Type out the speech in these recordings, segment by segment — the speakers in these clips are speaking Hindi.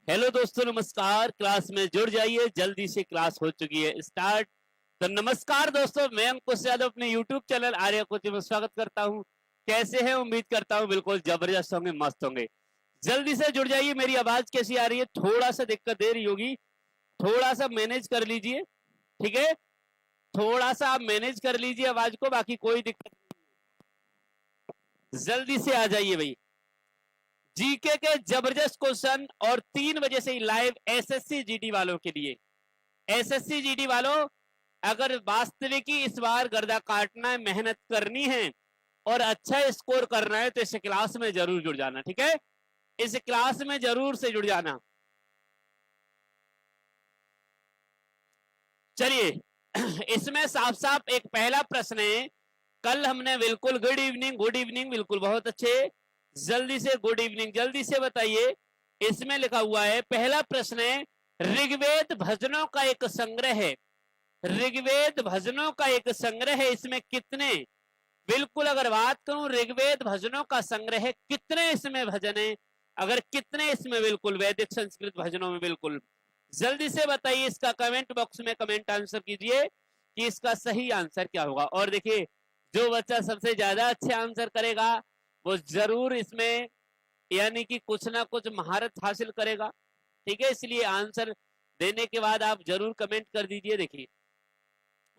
हेलो दोस्तों, नमस्कार। क्लास में जुड़ जाइए, जल्दी से क्लास हो चुकी है स्टार्ट। तो नमस्कार दोस्तों, मैं अंकुश यादव अपने YouTube चैनल आर्या कोचिंग में स्वागत करता हूं। कैसे हैं? उम्मीद करता हूं बिल्कुल जबरदस्त होंगे, मस्त होंगे। जल्दी से जुड़ जाइए। मेरी आवाज कैसी आ रही है? थोड़ा सा दिक्कत दे रही होगी, थोड़ा सा मैनेज कर लीजिए, ठीक है? थोड़ा सा आप मैनेज कर लीजिए आवाज को, बाकी कोई दिक्कत नहीं। जल्दी से आ जाइए भाई। जीके के जबरदस्त क्वेश्चन और 3 बजे से ही लाइव एसएससी जीडी वालों के लिए। एसएससी जीडी वालों, अगर वास्तविकी इस बार गर्दा काटना है, मेहनत करनी है और अच्छा स्कोर करना है तो इस क्लास में जरूर जुड़ जाना, ठीक है? इस क्लास में जरूर से जुड़ जाना। चलिए, इसमें साफ साफ एक पहला प्रश्न है। कल हमने बिल्कुल गुड इवनिंग बिल्कुल बहुत अच्छे। जल्दी से गुड इवनिंग, जल्दी से बताइए। इसमें लिखा हुआ है, पहला प्रश्न है, ऋग्वेद भजनों का एक संग्रह है। ऋग्वेद भजनों का एक संग्रह है, इसमें कितने, बिल्कुल अगर बात करूं ऋग्वेद भजनों का संग्रह है, कितने इसमें भजन है, अगर कितने इसमें बिल्कुल वैदिक संस्कृत भजनों में, बिल्कुल जल्दी से बताइए। इसका कमेंट बॉक्स में कमेंट आंसर कीजिए कि इसका सही आंसर क्या होगा। और देखिए, जो बच्चा सबसे ज्यादा अच्छे आंसर करेगा वो जरूर इसमें यानी कि कुछ ना कुछ महारत हासिल करेगा, ठीक है? इसलिए आंसर देने के बाद आप जरूर कमेंट कर दीजिए। देखिए,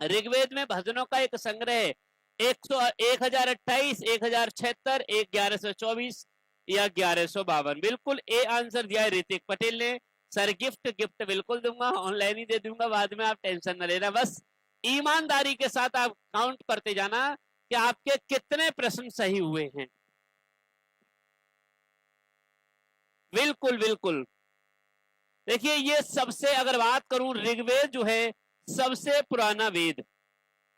ऋग्वेद में भजनों का एक संग्रह है, 1028, 1076, 1124 या 1152। बिल्कुल ए आंसर दिया है ऋतिक पटेल ने। सर गिफ्ट बिल्कुल दूंगा, ऑनलाइन ही दे दूंगा, बाद में आप टेंशन न लेना। बस ईमानदारी के साथ आप काउंट करते जाना कि आपके कितने प्रश्न सही हुए हैं। बिल्कुल बिल्कुल। देखिए, ये सबसे अगर बात करूं, ऋग्वेद जो है सबसे पुराना वेद,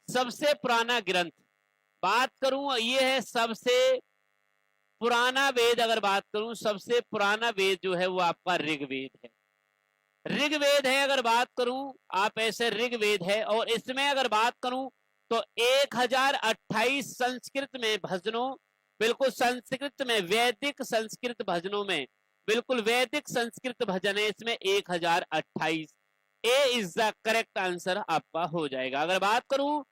सबसे पुराना ग्रंथ। बात करूं, ये है सबसे पुराना वेद। अगर बात करूं, सबसे पुराना वेद जो है वो आपका ऋग्वेद है। ऋग्वेद है अगर बात करूं, आप ऐसे ऋग्वेद है। और इसमें अगर बात करूं तो 1028 संस्कृत में भजनों, बिल्कुल संस्कृत में, वैदिक संस्कृत भजनों में, बिल्कुल वैदिक संस्कृत भजन है इसमें 1028। ए इज द करेक्ट आंसर आपका हो जाएगा। अगर बात करूं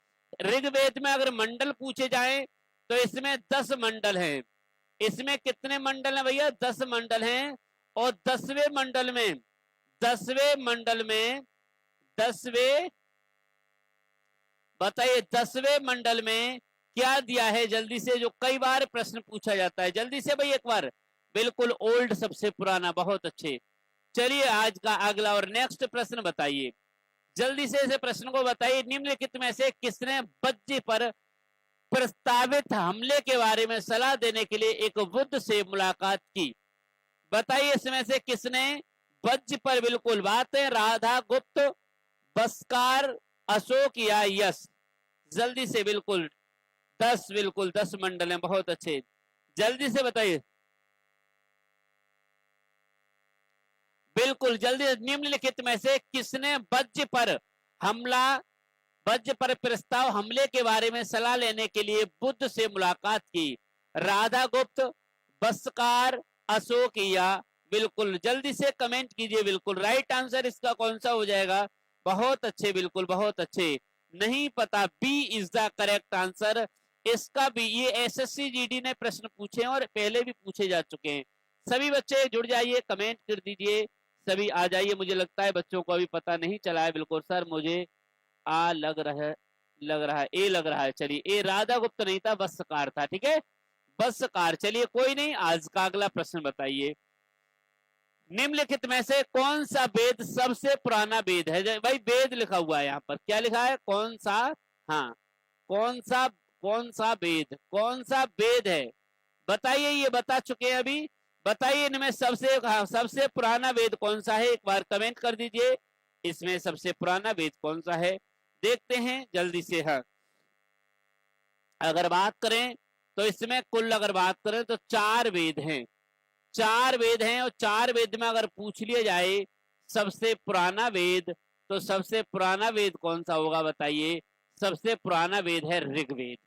ऋग्वेद में अगर मंडल पूछे जाएं तो इसमें 10 मंडल हैं। इसमें कितने मंडल हैं भैया? 10 मंडल हैं। और 10वें मंडल में, 10वें मंडल में, 10वें, बताइए 10वें मंडल में क्या दिया है? जल्दी से, जो कई बार प्रश्न पूछा जाता है, जल्दी से भाई एक बार। बिल्कुल ओल्ड, सबसे पुराना, बहुत अच्छे। चलिए, आज का अगला और नेक्स्ट प्रश्न बताइए। जल्दी से इस प्रश्न को बताइए। निम्नलिखित में से किसने वज्र पर प्रस्तावित हमले के बारे में सलाह देने के लिए एक बुद्ध से मुलाकात की? बताइए, इसमें से किसने वज्र पर, बिल्कुल बात है, राधा गुप्त, बस्कार, अशोक या यश? जल्दी से, बिल्कुल 10, बिल्कुल 10 मंडल हैं, बहुत अच्छे। जल्दी से बताइए, बिल्कुल जल्दी। निम्नलिखित में से किसने वज्र पर हमला, वज्र पर प्रस्ताव हमले के बारे में सलाह लेने के लिए बुद्ध से मुलाकात की? राधा गुप्त, बस्कार, अशोक या? बिल्कुल जल्दी से कमेंट कीजिए। बिल्कुल राइट आंसर इसका कौन सा हो जाएगा? बहुत अच्छे, बिल्कुल बहुत अच्छे। नहीं पता, B is the correct answer. इसका भी, ये एसएससी जीडी ने प्रश्न पूछे हैं और पहले भी पूछे जा चुके हैं। सभी बच्चे जुड़ जाइए, कमेंट कर दीजिए, सभी आ जाइए। मुझे लगता है बच्चों को अभी पता नहीं चला है। बिल्कुल सर, मुझे आ लग रहा है, ए लग रहा है। चलिए, ए राधा गुप्त नहीं था, बस्कार था, ठीक है, बस्कार। चलिए कोई नहीं, आज का अगला प्रश्न बताइए। निम्नलिखित में से कौन सा वेद सबसे पुराना वेद है? भाई वेद लिखा हुआ है यहाँ पर, क्या लिखा है? कौन सा? हाँ, कौन सा वेद, कौन सा वेद है? बताइए, ये बता चुके हैं अभी। बताइए इनमें सबसे, हाँ, सबसे पुराना वेद कौन सा है? एक बार कमेंट कर दीजिए, इसमें सबसे पुराना वेद कौन सा है? देखते हैं जल्दी से। हाँ, अगर बात करें तो इसमें कुल अगर बात करें तो 4 वेद हैं, 4 वेद हैं। और 4 वेद में अगर पूछ लिया जाए सबसे पुराना वेद, तो सबसे पुराना वेद कौन सा होगा? बताइए। सबसे पुराना वेद है ऋग्वेद।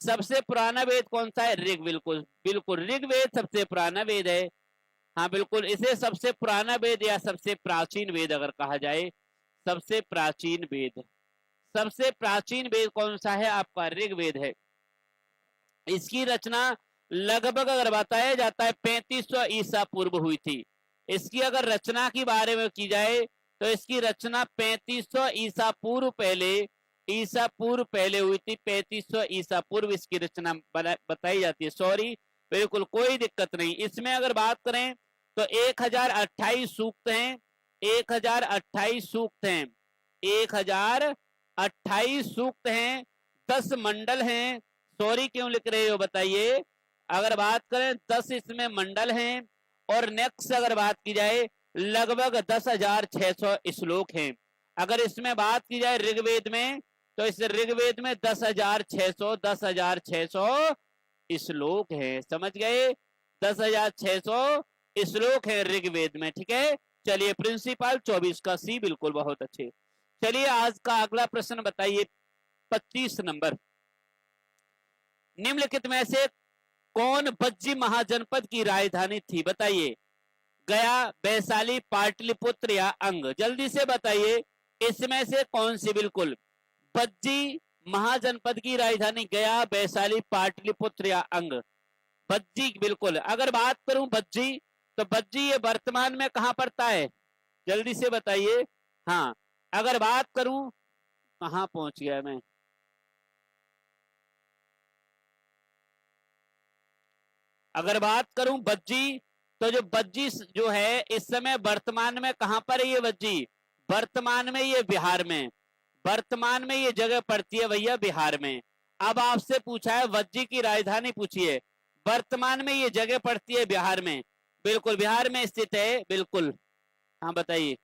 सबसे पुराना वेद कौन सा है? ऋग, बिल्कुल बिल्कुल ऋग्वेद सबसे पुराना वेद है। हाँ बिल्कुल, इसे सबसे पुराना वेद या सबसे प्राचीन वेद अगर कहा जाए, सबसे प्राचीन वेद, सबसे प्राचीन वेद कौन सा है? आपका ऋग्वेद है। इसकी रचना लगभग अगर बताया जाता है 3500 ईसा पूर्व हुई थी। इसकी अगर रचना की बारे में की जाए तो इसकी रचना 3500 ईसा पूर्व पहले हुई थी। 3500 ईसा पूर्व इसकी रचना बताई जाती है। सॉरी, बिल्कुल कोई दिक्कत नहीं। इसमें अगर बात करें तो 1028 सूक्त हैं, 1028 सूक्त हैं, 1028 सूक्त हैं, 10 मंडल हैं। सॉरी क्यों लिख रहे हो बताइए? अगर बात करें 10 इसमें मंडल हैं, और नेक्स्ट अगर बात की जाए लगभग 10,600 श्लोक हैं। अगर इसमें बात की जाए ऋग्वेद में, तो इस ऋग्वेद में 10,600 श्लोक है। समझ गए? 10,600 श्लोक है ऋग्वेद में। ठीक है, चलिए प्रिंसिपल 24 का सी, बिल्कुल बहुत अच्छे। चलिए आज का अगला प्रश्न बताइए, 25 नंबर। निम्नलिखित में से कौन बज्जी महाजनपद की राजधानी थी? बताइए। गया, वैशाली, पाटलिपुत्र या अंग? जल्दी से बताइए, इसमें से कौन सी? बिल्कुल, बज्जी महाजनपद की राजधानी गया, वैशाली, पाटलिपुत्र या अंग? बज्जी, बिल्कुल। अगर बात करूं बज्जी, तो बज्जी ये वर्तमान में कहां पड़ता है? जल्दी से बताइए। हाँ, अगर बात करूं, कहां पहुंच गया मैं? अगर बात करूं बज्जी, तो जो बज्जी जो है इस समय वर्तमान में कहां पर है ये बज्जी? वर्तमान में ये बिहार में, वर्तमान में ये जगह पड़ती है भैया बिहार में। अब आपसे पूछा है बज्जी की राजधानी पूछिए, वर्तमान में ये जगह पड़ती है बिहार में। बिल्कुल बिहार में स्थित है, बिल्कुल। हाँ बताइए।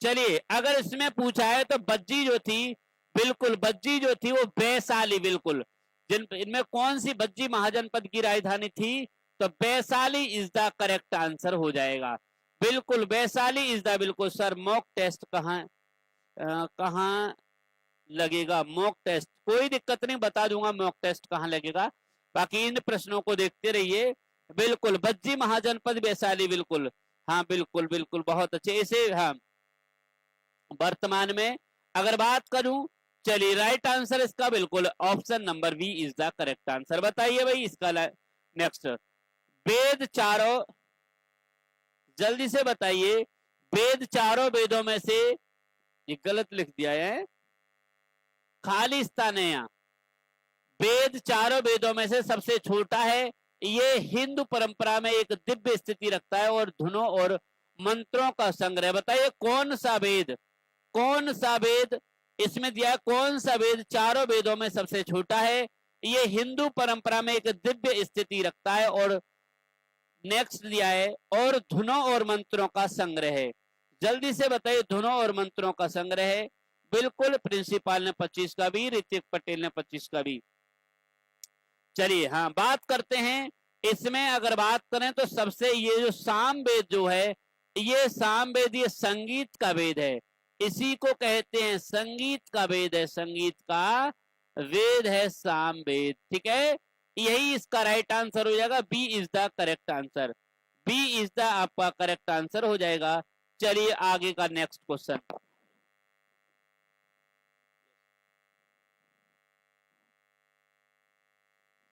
चलिए, अगर इसमें पूछा है तो बज्जी जो थी, बिल्कुल बज्जी जो थी वो वैशाली, बिल्कुल। इनमें कौन सी बज्जी महाजनपद की राजधानी थी? तो Vaishali is the correct answer हो जाएगा। बिल्कुल वैशाली इज द, बिल्कुल सर। मॉक टेस्ट कहाँ लगेगा? मॉक टेस्ट कोई दिक्कत नहीं, बता दूंगा मॉक टेस्ट कहाँ लगेगा। बाकी इन प्रश्नों को देखते रहिए। बिल्कुल बज्जी महाजनपद वैशाली, बिल्कुल। हाँ बिल्कुल बिल्कुल, बहुत अच्छे। इसे हाँ वर्तमान में अगर बात करूं, चलिए राइट आंसर इसका बिल्कुल option number B is the correct answer. बताइए भाई इसका नेक्स्ट। वेद चारों, जल्दी से बताइए, वेद चारों वेदों में से, ये गलत लिख दिया है, खाली स्थान है यहाँ। वेद चारों वेदों में से सबसे छोटा है। ये हिंदू परंपरा में एक दिव्य स्थिति रखता है और धुनों और मंत्रों का संग्रह। बताइए कौन सा वेद, कौन सा वेद इसमें दिया है? कौन सा वेद चारों वेदों में सबसे छोटा है? ये हिंदू परंपरा में एक दिव्य स्थिति रखता है, और नेक्स्ट दिया है और धुनों और मंत्रों का संग्रह है। जल्दी से बताइए, धुनों और मंत्रों का संग्रह है। बिल्कुल, प्रिंसिपल ने 25 का भी, ऋतिक पटेल ने 25 का भी। चलिए हाँ बात करते हैं। इसमें अगर बात करें तो सबसे ये जो साम वेद जो है, ये साम वेद ये संगीत का वेद है। इसी को कहते हैं संगीत का वेद है, संगीत का वेद है साम वेद। ठीक है, यही इसका राइट आंसर हो जाएगा। B is the correct answer, B is the आपका करेक्ट आंसर हो जाएगा। चलिए आगे का नेक्स्ट क्वेश्चन।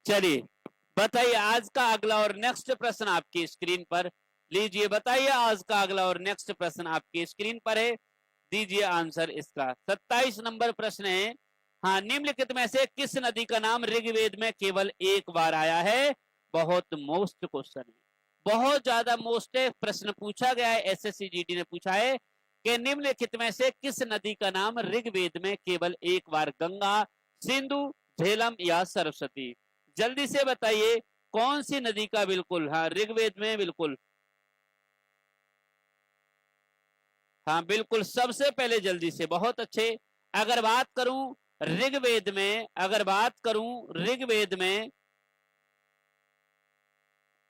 चलिए बताइए आज का अगला और नेक्स्ट प्रश्न आपकी स्क्रीन पर लीजिए। बताइए आज का अगला और नेक्स्ट प्रश्न आपकी स्क्रीन पर है, दीजिए आंसर इसका। 27 नंबर प्रश्न है। हाँ, निम्नलिखित में से किस नदी का नाम ऋग्वेद में केवल एक बार आया है? बहुत मोस्ट क्वेश्चन है, बहुत ज्यादा मोस्ट प्रश्न पूछा गया है। एसएससी जीडी ने पूछा है कि निम्नलिखित में से किस नदी का नाम ऋग्वेद में केवल एक बार, गंगा, सिंधु, झेलम या सरस्वती? जल्दी से बताइए कौन सी नदी का बिल्कुल हाँ ऋग्वेद में, बिल्कुल हाँ बिल्कुल सबसे पहले जल्दी से, बहुत अच्छे। अगर बात करूं ऋग्वेद में, अगर बात करूं ऋग्वेद में,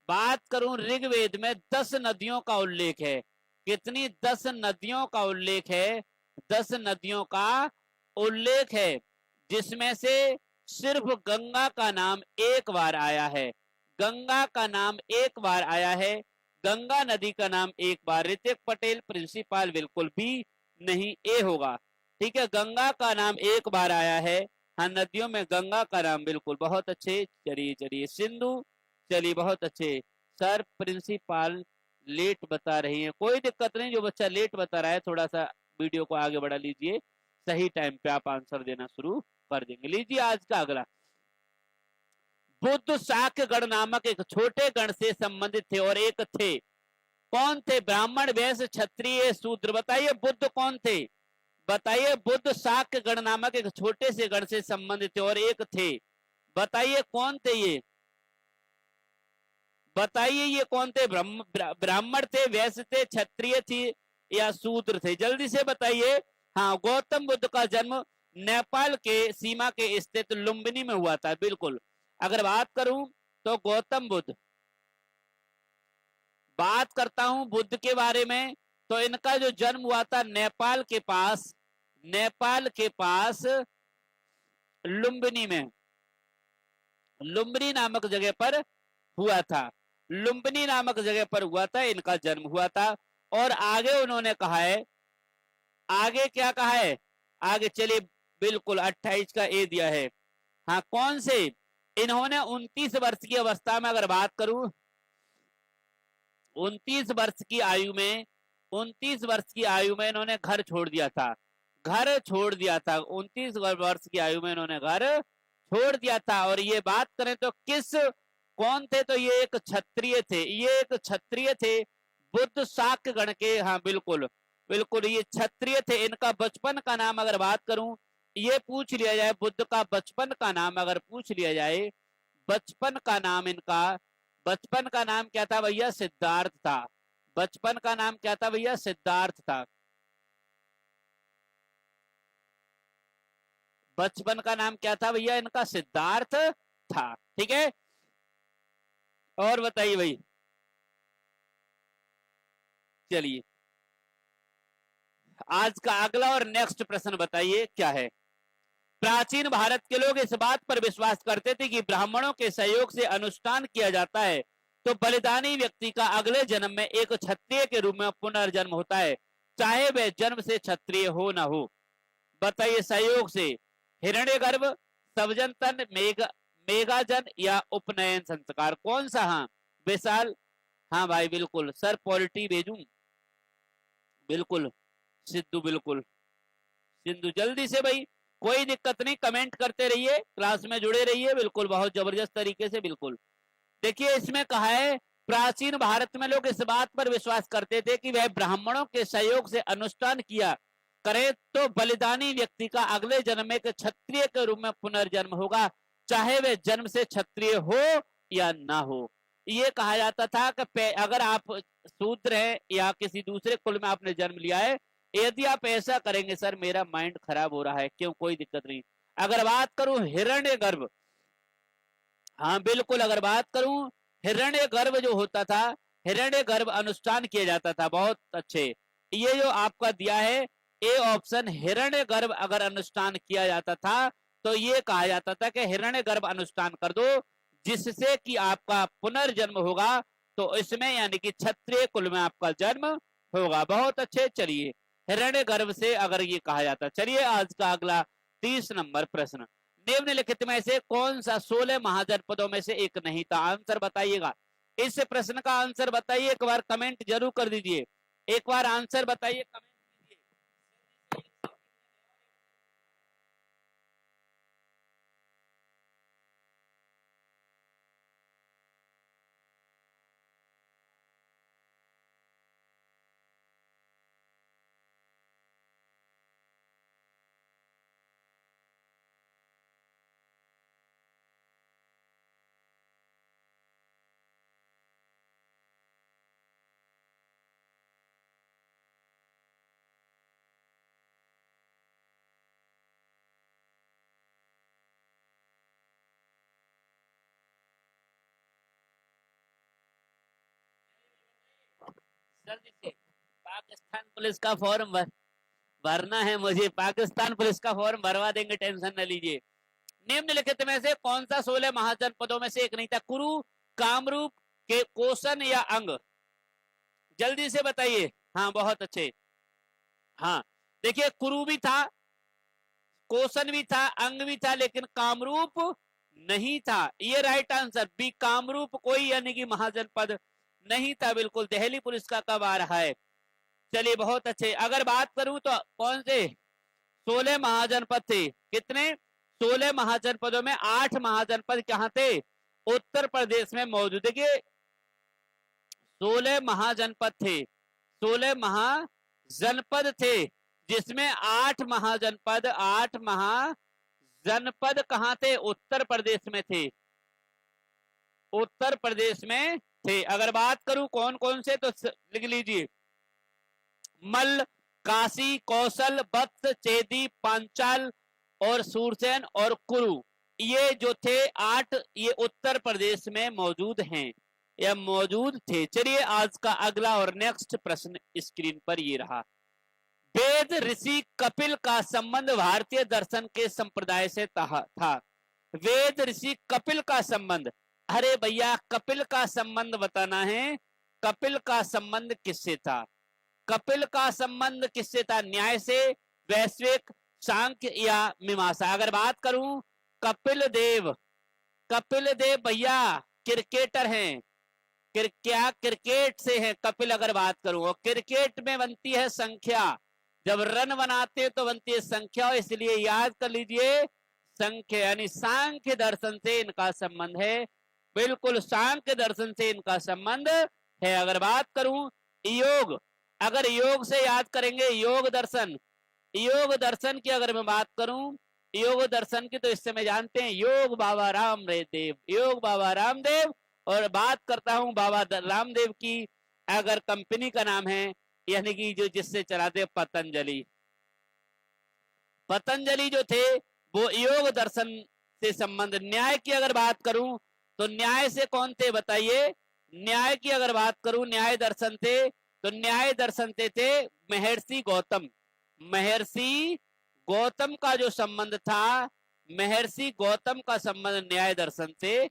बात करूं ऋग्वेद में 10 नदियों का उल्लेख है। कितनी? 10 नदियों का उल्लेख है, 10 नदियों का उल्लेख है, जिसमें से सिर्फ गंगा का नाम एक बार आया है। गंगा का नाम एक बार आया है, गंगा नदी का नाम एक बार। ऋतिक पटेल प्रिंसिपल बिल्कुल भी नहीं, ए होगा। ठीक है, गंगा का नाम एक बार आया है, हाँ नदियों में गंगा का नाम, बिल्कुल बहुत अच्छे। चलिए चलिए सिंधु, चलिए बहुत अच्छे। सर प्रिंसिपल लेट बता रही है, कोई दिक्कत नहीं, जो बच्चा लेट बता रहा है थोड़ा सा वीडियो को आगे बढ़ा लीजिए, सही टाइम पे आप आंसर देना शुरू कर देंगे। लीजिए आज का अगला, बुद्ध शाक्य गण नामक एक छोटे गण से संबंधित थे और एक थे, कौन थे? ब्राह्मण, वैश्य, क्षत्रिय, शूद्र। बताइए बुद्ध कौन थे? बताइए, बुद्ध शाक्य गण नामक एक छोटे से गण से संबंधित थे और एक थे, बताइए कौन थे ये? बताइए ये कौन थे? ब्राह्मण थे, वैश्य थे, क्षत्रिय थे या शूद्र थे? जल्दी से बताइए। हाँ, गौतम बुद्ध का जन्म नेपाल के सीमा के स्थित लुम्बिनी में हुआ था, बिल्कुल। अगर बात करूं तो गौतम बुद्ध, बात करता हूं बुद्ध के बारे में, तो इनका जो जन्म हुआ था नेपाल के पास, नेपाल के पास लुम्बिनी में, लुम्बिनी नामक जगह पर हुआ था, लुम्बिनी नामक जगह पर हुआ था, इनका जन्म हुआ था। और आगे उन्होंने कहा है, आगे क्या कहा है? आगे चलिए, बिल्कुल 28 का ए दिया है। हाँ, कौन से? इन्होंने 29 वर्ष की अवस्था में, अगर बात करूं 29 वर्ष की आयु में, 29 वर्ष की आयु में इन्होंने घर छोड़ दिया था, घर छोड़ दिया था। 29 वर्ष की आयु में इन्होंने घर छोड़ दिया था। और ये बात करें तो किस, कौन थे? तो ये एक क्षत्रिय थे, ये एक क्षत्रिय थे, बुद्ध शाक्य गण के, हाँ बिल्कुल बिल्कुल ये क्षत्रिय थे। इनका बचपन का नाम अगर बात करूं, ये पूछ लिया जाए, बुद्ध का बचपन का नाम अगर पूछ लिया जाए, बचपन का नाम इनका, बचपन का नाम क्या था भैया? सिद्धार्थ था। बचपन का नाम क्या था भैया? सिद्धार्थ था। बचपन का नाम क्या था भैया इनका? सिद्धार्थ था। ठीक है, और बताइए भाई, चलिए आज का अगला और नेक्स्ट प्रश्न बताइए क्या है। प्राचीन भारत के लोग इस बात पर विश्वास करते थे कि ब्राह्मणों के सहयोग से अनुष्ठान किया जाता है तो बलिदानी व्यक्ति का अगले जन्म में एक क्षत्रिय के रूप में पुनर्जन्म होता है, चाहे वह जन्म से क्षत्रिय हो ना हो। बताइए, सहयोग से, हिरण्यगर्भ, सवजंतन, मेघाजन या उपनयन संस्कार, कौन सा? हाँ विशाल, हाँ भाई बिल्कुल। सर पॉलिटी भेजूं? बिल्कुल सिद्धू, बिल्कुल सिंधु, जल्दी से भाई, कोई दिक्कत नहीं, कमेंट करते रहिए, क्लास में जुड़े रहिए, बिल्कुल बहुत जबरदस्त तरीके से, बिल्कुल। देखिए इसमें कहा है, प्राचीन भारत में लोग इस बात पर विश्वास करते थे कि वह ब्राह्मणों के सहयोग से अनुष्ठान किया करे तो बलिदानी व्यक्ति का अगले जन्म में क्षत्रिय के रूप में पुनर्जन्म होगा, चाहे वह जन्म से क्षत्रिय हो या ना हो। ये कहा जाता था कि अगर आप शूद्र हैं या किसी दूसरे कुल में आपने जन्म लिया है, यदि आप ऐसा करेंगे, सर मेरा माइंड खराब हो रहा है, क्यों? कोई दिक्कत नहीं। अगर बात करूं हिरण्यगर्भ, हाँ बिल्कुल, अगर बात करूं हिरण्यगर्भ जो होता था, हिरण्यगर्भ अनुष्ठान किया जाता था, बहुत अच्छे। ये जो आपका दिया है ए ऑप्शन, हिरण्यगर्भ अगर अनुष्ठान किया जाता था तो ये कहा जाता था कि हिरण्यगर्भ अनुष्ठान कर दो जिससे कि आपका पुनर्जन्म होगा, तो इसमें यानी कि क्षत्रिय कुल में आपका जन्म होगा। बहुत अच्छे, चलिए हिरण्यगर्भ से अगर ये कहा जाता। चलिए आज का अगला 30 नंबर प्रश्न, निम्नलिखित में से कौन सा 16 महाजनपदों में से एक नहीं था? आंसर बताइएगा, इस प्रश्न का आंसर बताइए, एक बार कमेंट जरूर कर दीजिए, एक बार आंसर बताइए, कमेंट कीजिए। जल्दी से, पाकिस्तान पुलिस का फॉर्म भरना है मुझे, पाकिस्तान पुलिस का फॉर्म भरवा देंगे, टेंशन न लीजिए। निम्नलिखित में से कौन सा 16 महाजनपदों में से एक नहीं था? कुरु, कामरूप के कोशन या अंग, जल्दी से बताइए। हाँ बहुत अच्छे। हाँ देखिए, कुरु भी था, कोशन भी था, अंग भी था, लेकिन कामरूप नहीं था। ये राइट आंसर बी, कामरूप कोई यानी कि महाजनपद नहीं था। बिल्कुल, दिल्ली पुलिस का कब आ रहा है। चलिए बहुत अच्छे। अगर बात करूं तो कौन से 16 महाजनपद थे, कितने 16 महाजनपदों में 8 महाजनपद कहां थे, उत्तर प्रदेश में मौजूद। देखिए 16 महाजनपद थे, 16 महाजनपद थे, जिसमें 8 महाजनपद, 8 महाजनपद कहां थे, उत्तर प्रदेश में थे, उत्तर प्रदेश में थे। अगर बात करूं कौन कौन से, तो लिख लीजिए, मल्ल, काशी, कौशल, वत्स, चेदी, पांचाल और सूरसेन और कुरु, ये जो थे 8, ये उत्तर प्रदेश में मौजूद हैं या मौजूद थे। चलिए आज का अगला और नेक्स्ट प्रश्न स्क्रीन पर ये रहा। वेद ऋषि कपिल का संबंध भारतीय दर्शन के संप्रदाय से था। वेद ऋषि कपिल का संबंध, अरे भैया कपिल का संबंध बताना है। कपिल का संबंध किससे था, कपिल का संबंध किससे था, न्याय से, वैश्विक, सांख्य या मीमांसा। अगर बात करूं कपिल देव भैया क्रिकेटर हैं, क्या क्रिकेट से है कपिल। अगर बात करूं, और क्रिकेट में बनती है संख्या, जब रन बनाते हैं तो बनती है संख्या, इसलिए याद कर लीजिए संख्या, यानी सांख्य दर्शन से इनका संबंध है। बिल्कुल सांख्य दर्शन से इनका संबंध है। अगर बात करूं योग, अगर योग से याद करेंगे, योग दर्शन की अगर मैं बात करूं, योग दर्शन की, तो इस समय जानते हैं योग बाबा रामदेव, योग बाबा रामदेव। और बात करता हूं बाबा रामदेव की, अगर कंपनी का नाम है, यानी कि जो जिससे चलाते पतंजलि, पतंजलि जो थे वो योग दर्शन से संबंध। न्याय की अगर बात करूं तो न्याय से कौन थे बताइए, न्याय की अगर बात करूं, न्याय दर्शन थे, तो न्याय दर्शन थे महर्षि गौतम। महर्षि गौतम का जो संबंध था, महर्षि गौतम का संबंध न्याय दर्शन से,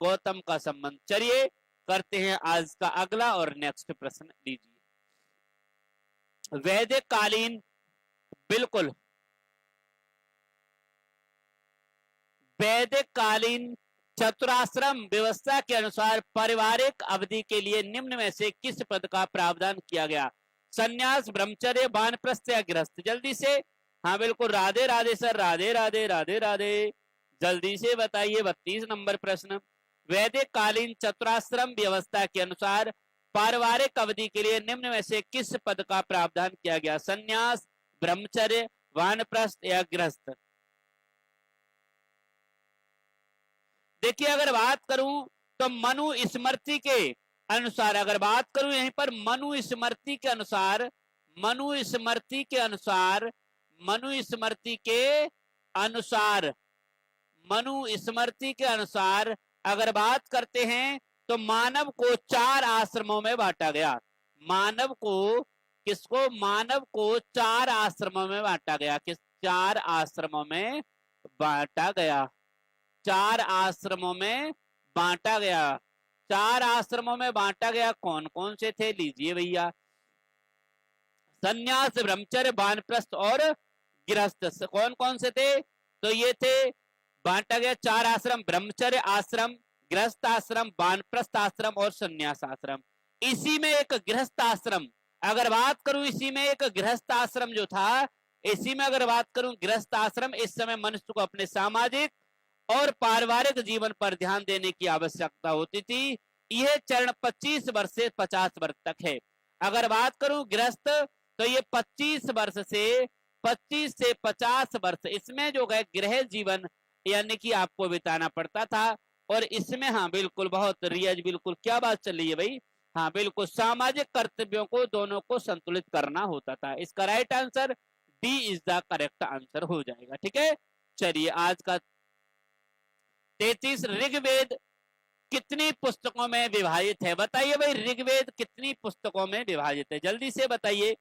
गौतम का संबंध। चलिए करते हैं आज का अगला और नेक्स्ट प्रश्न लीजिए। वैदिक कालीन, बिल्कुल वैदिक कालीन चतुराश्रम व्यवस्था के अनुसार पारिवारिक अवधि के लिए निम्न में से किस पद का प्रावधान किया गया, संन्यास, ब्रह्मचर्य, वानप्रस्थ या गृहस्थ। जल्दी से, हाँ बिल्कुल, राधे राधे सर, राधे राधे राधे राधे, जल्दी से बताइए। 32 नंबर प्रश्न, वैदिक कालीन चतुराश्रम व्यवस्था के अनुसार पारिवारिक अवधि के लिए निम्न में से किस पद का प्रावधान किया गया, संन्यास, ब्रह्मचर्य, वानप्रस्थ या गृहस्थ। देखिए अगर बात करूं तो मनु स्मृति के अनुसार, अगर बात करूं यहीं पर मनु स्मृति के अनुसार, मनु स्मृति के अनुसार, मनु स्मृति के अनुसार, मनु स्मृति के अनुसार अगर बात करते हैं तो मानव को 4 आश्रमों में बांटा गया। मानव को, किसको, मानव को 4 आश्रमों में बांटा गया। किस 4 आश्रमों में बांटा गया, 4 आश्रमों में बांटा गया। 4 आश्रमों में बांटा गया, कौन कौन से थे लीजिए भैया, संन्यास, ब्रह्मचर्य, वानप्रस्थ और गृहस्थ। कौन कौन से थे, तो ये थे, बांटा गया 4 आश्रम, ब्रह्मचर्य आश्रम, गृहस्थ आश्रम, वानप्रस्थ आश्रम और संन्यास आश्रम। इसी में एक गृहस्थ आश्रम, अगर बात करूं इसी में एक गृहस्थ आश्रम जो था, इसी में अगर बात करूं गृहस्थ आश्रम, इस समय मनुष्य को अपने सामाजिक और पारिवारिक जीवन पर ध्यान देने की आवश्यकता होती थी। यह चरण 25 वर्ष से 50 वर्ष तक है। अगर बात करूं गृहस्थ, तो ये 25 वर्ष से 50 वर्ष, इसमें जो है गृह जीवन यानी कि आपको बिताना पड़ता था। और इसमें हाँ बिल्कुल, बहुत रियाज, बिल्कुल क्या बात चल रही है भाई, हाँ बिल्कुल, सामाजिक कर्तव्यों को दोनों को संतुलित करना होता था। इसका right answer D is the correct answer हो जाएगा। ठीक है, चलिए आज का 33, ऋग्वेद कितनी पुस्तकों में विभाजित है, बताइए भाई, ऋग्वेद कितनी पुस्तकों में विभाजित है, जल्दी से बताइए,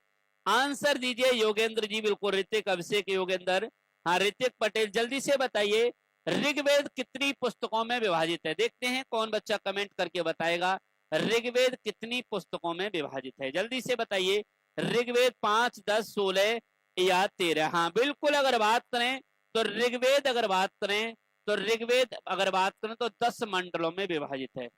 आंसर दीजिए। योगेंद्र जी, बिल्कुल, ऋतिक, अभिषेक, योगेंद्र, हाँ ऋतिक पटेल, जल्दी से बताइए, ऋग्वेद कितनी पुस्तकों में विभाजित है? देखते हैं कौन बच्चा कमेंट करके बताएगा ऋग्वेद कितनी पुस्तकों में विभाजित है। जल्दी से बताइए, ऋग्वेद 5, 10, 16 या 13? हाँ बिल्कुल, अगर बात करें तो ऋग्वेद अगर बात करें तो 10 मंडलों में विभाजित है।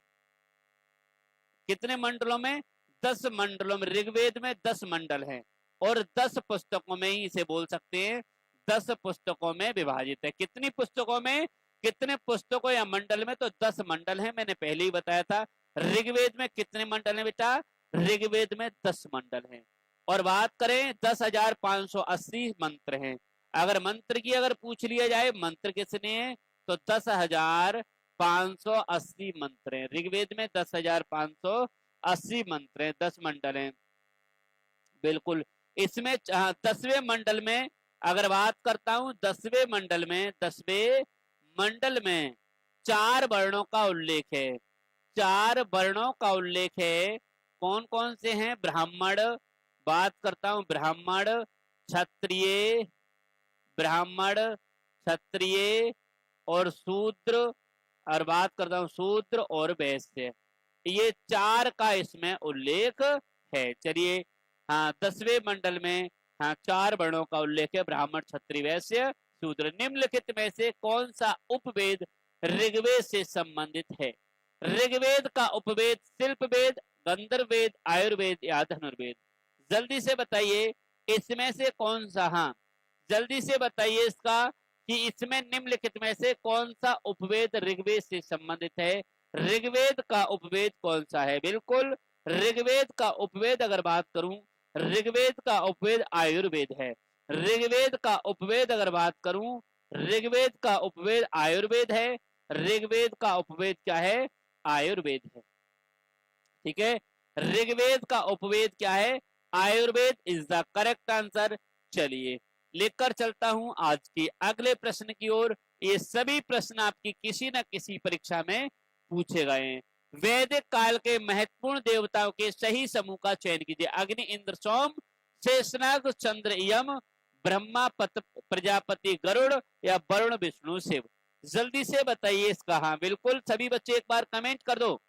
कितने मंडलों में? 10 मंडलों में। ऋग्वेद में 10 मंडल हैं और 10 पुस्तकों में ही इसे बोल सकते हैं 10 पुस्तकों में विभाजित है। कितनी पुस्तकों में? कितने पुस्तकों या मंडल में? तो 10 मंडल हैं, मैंने पहले ही बताया था। ऋग्वेद में कितने मंडल हैं बेटा? ऋग्वेद में 10 मंडल हैं। और बात करें 10,580 मंत्र हैं। अगर मंत्र की अगर पूछ लिया जाए मंत्र कितने हैं, तो 10,580 मंत्र हैं। ऋग्वेद में 10,580 मंत्र हैं, 10 मंडल हैं। बिल्कुल, इसमें 10वें मंडल में अगर बात करता हूं, 10वें मंडल में 4 वर्णों का उल्लेख है। 4 वर्णों का उल्लेख है। कौन कौन से हैं? ब्राह्मण, बात करता हूं ब्राह्मण, क्षत्रिय और शूद्र, और बात करता हूं शूद्र और वैश्य। ये 4 का इसमें उल्लेख है। चलिए, हाँ 10वें मंडल में 4 वर्णों का उल्लेख है, ब्राह्मण, क्षत्रिय, वैश्य, शूद्र। निम्नलिखित में से कौन सा उपवेद ऋग्वेद से संबंधित है? ऋग्वेद का उपवेद शिल्प वेद, गंधर्व वेद, आयुर्वेद या धनुर्वेद? जल्दी से बताइए इसमें से कौन सा, हाँ जल्दी से बताइए इसका कि इसमें निम्नलिखित में से कौन सा उपवेद ऋग्वेद से संबंधित है? ऋग्वेद का उपवेद कौन सा है? बिल्कुल, ऋग्वेद का उपवेद अगर बात करूं, ऋग्वेद का उपवेद आयुर्वेद है। ऋग्वेद का उपवेद अगर बात करूं, ऋग्वेद का उपवेद आयुर्वेद है। ऋग्वेद का उपवेद क्या है? आयुर्वेद है। ठीक है, ऋग्वेद का उपवेद क्या है? Ayurveda is the correct answer. चलिए लेकर चलता हूं आज के अगले प्रश्न की ओर। ये सभी प्रश्न आपकी किसी न किसी परीक्षा में पूछे गए हैं। वैदिक काल के महत्वपूर्ण देवताओं के सही समूह का चयन कीजिए। अग्नि, इंद्र, सोम, शेषनाग, चंद्र, यम, ब्रह्मा, प्रजापति, गरुड़ या वरुण, विष्णु, शिव? जल्दी से बताइए इसका। हाँ बिल्कुल, सभी बच्चे एक बार कमेंट कर दो,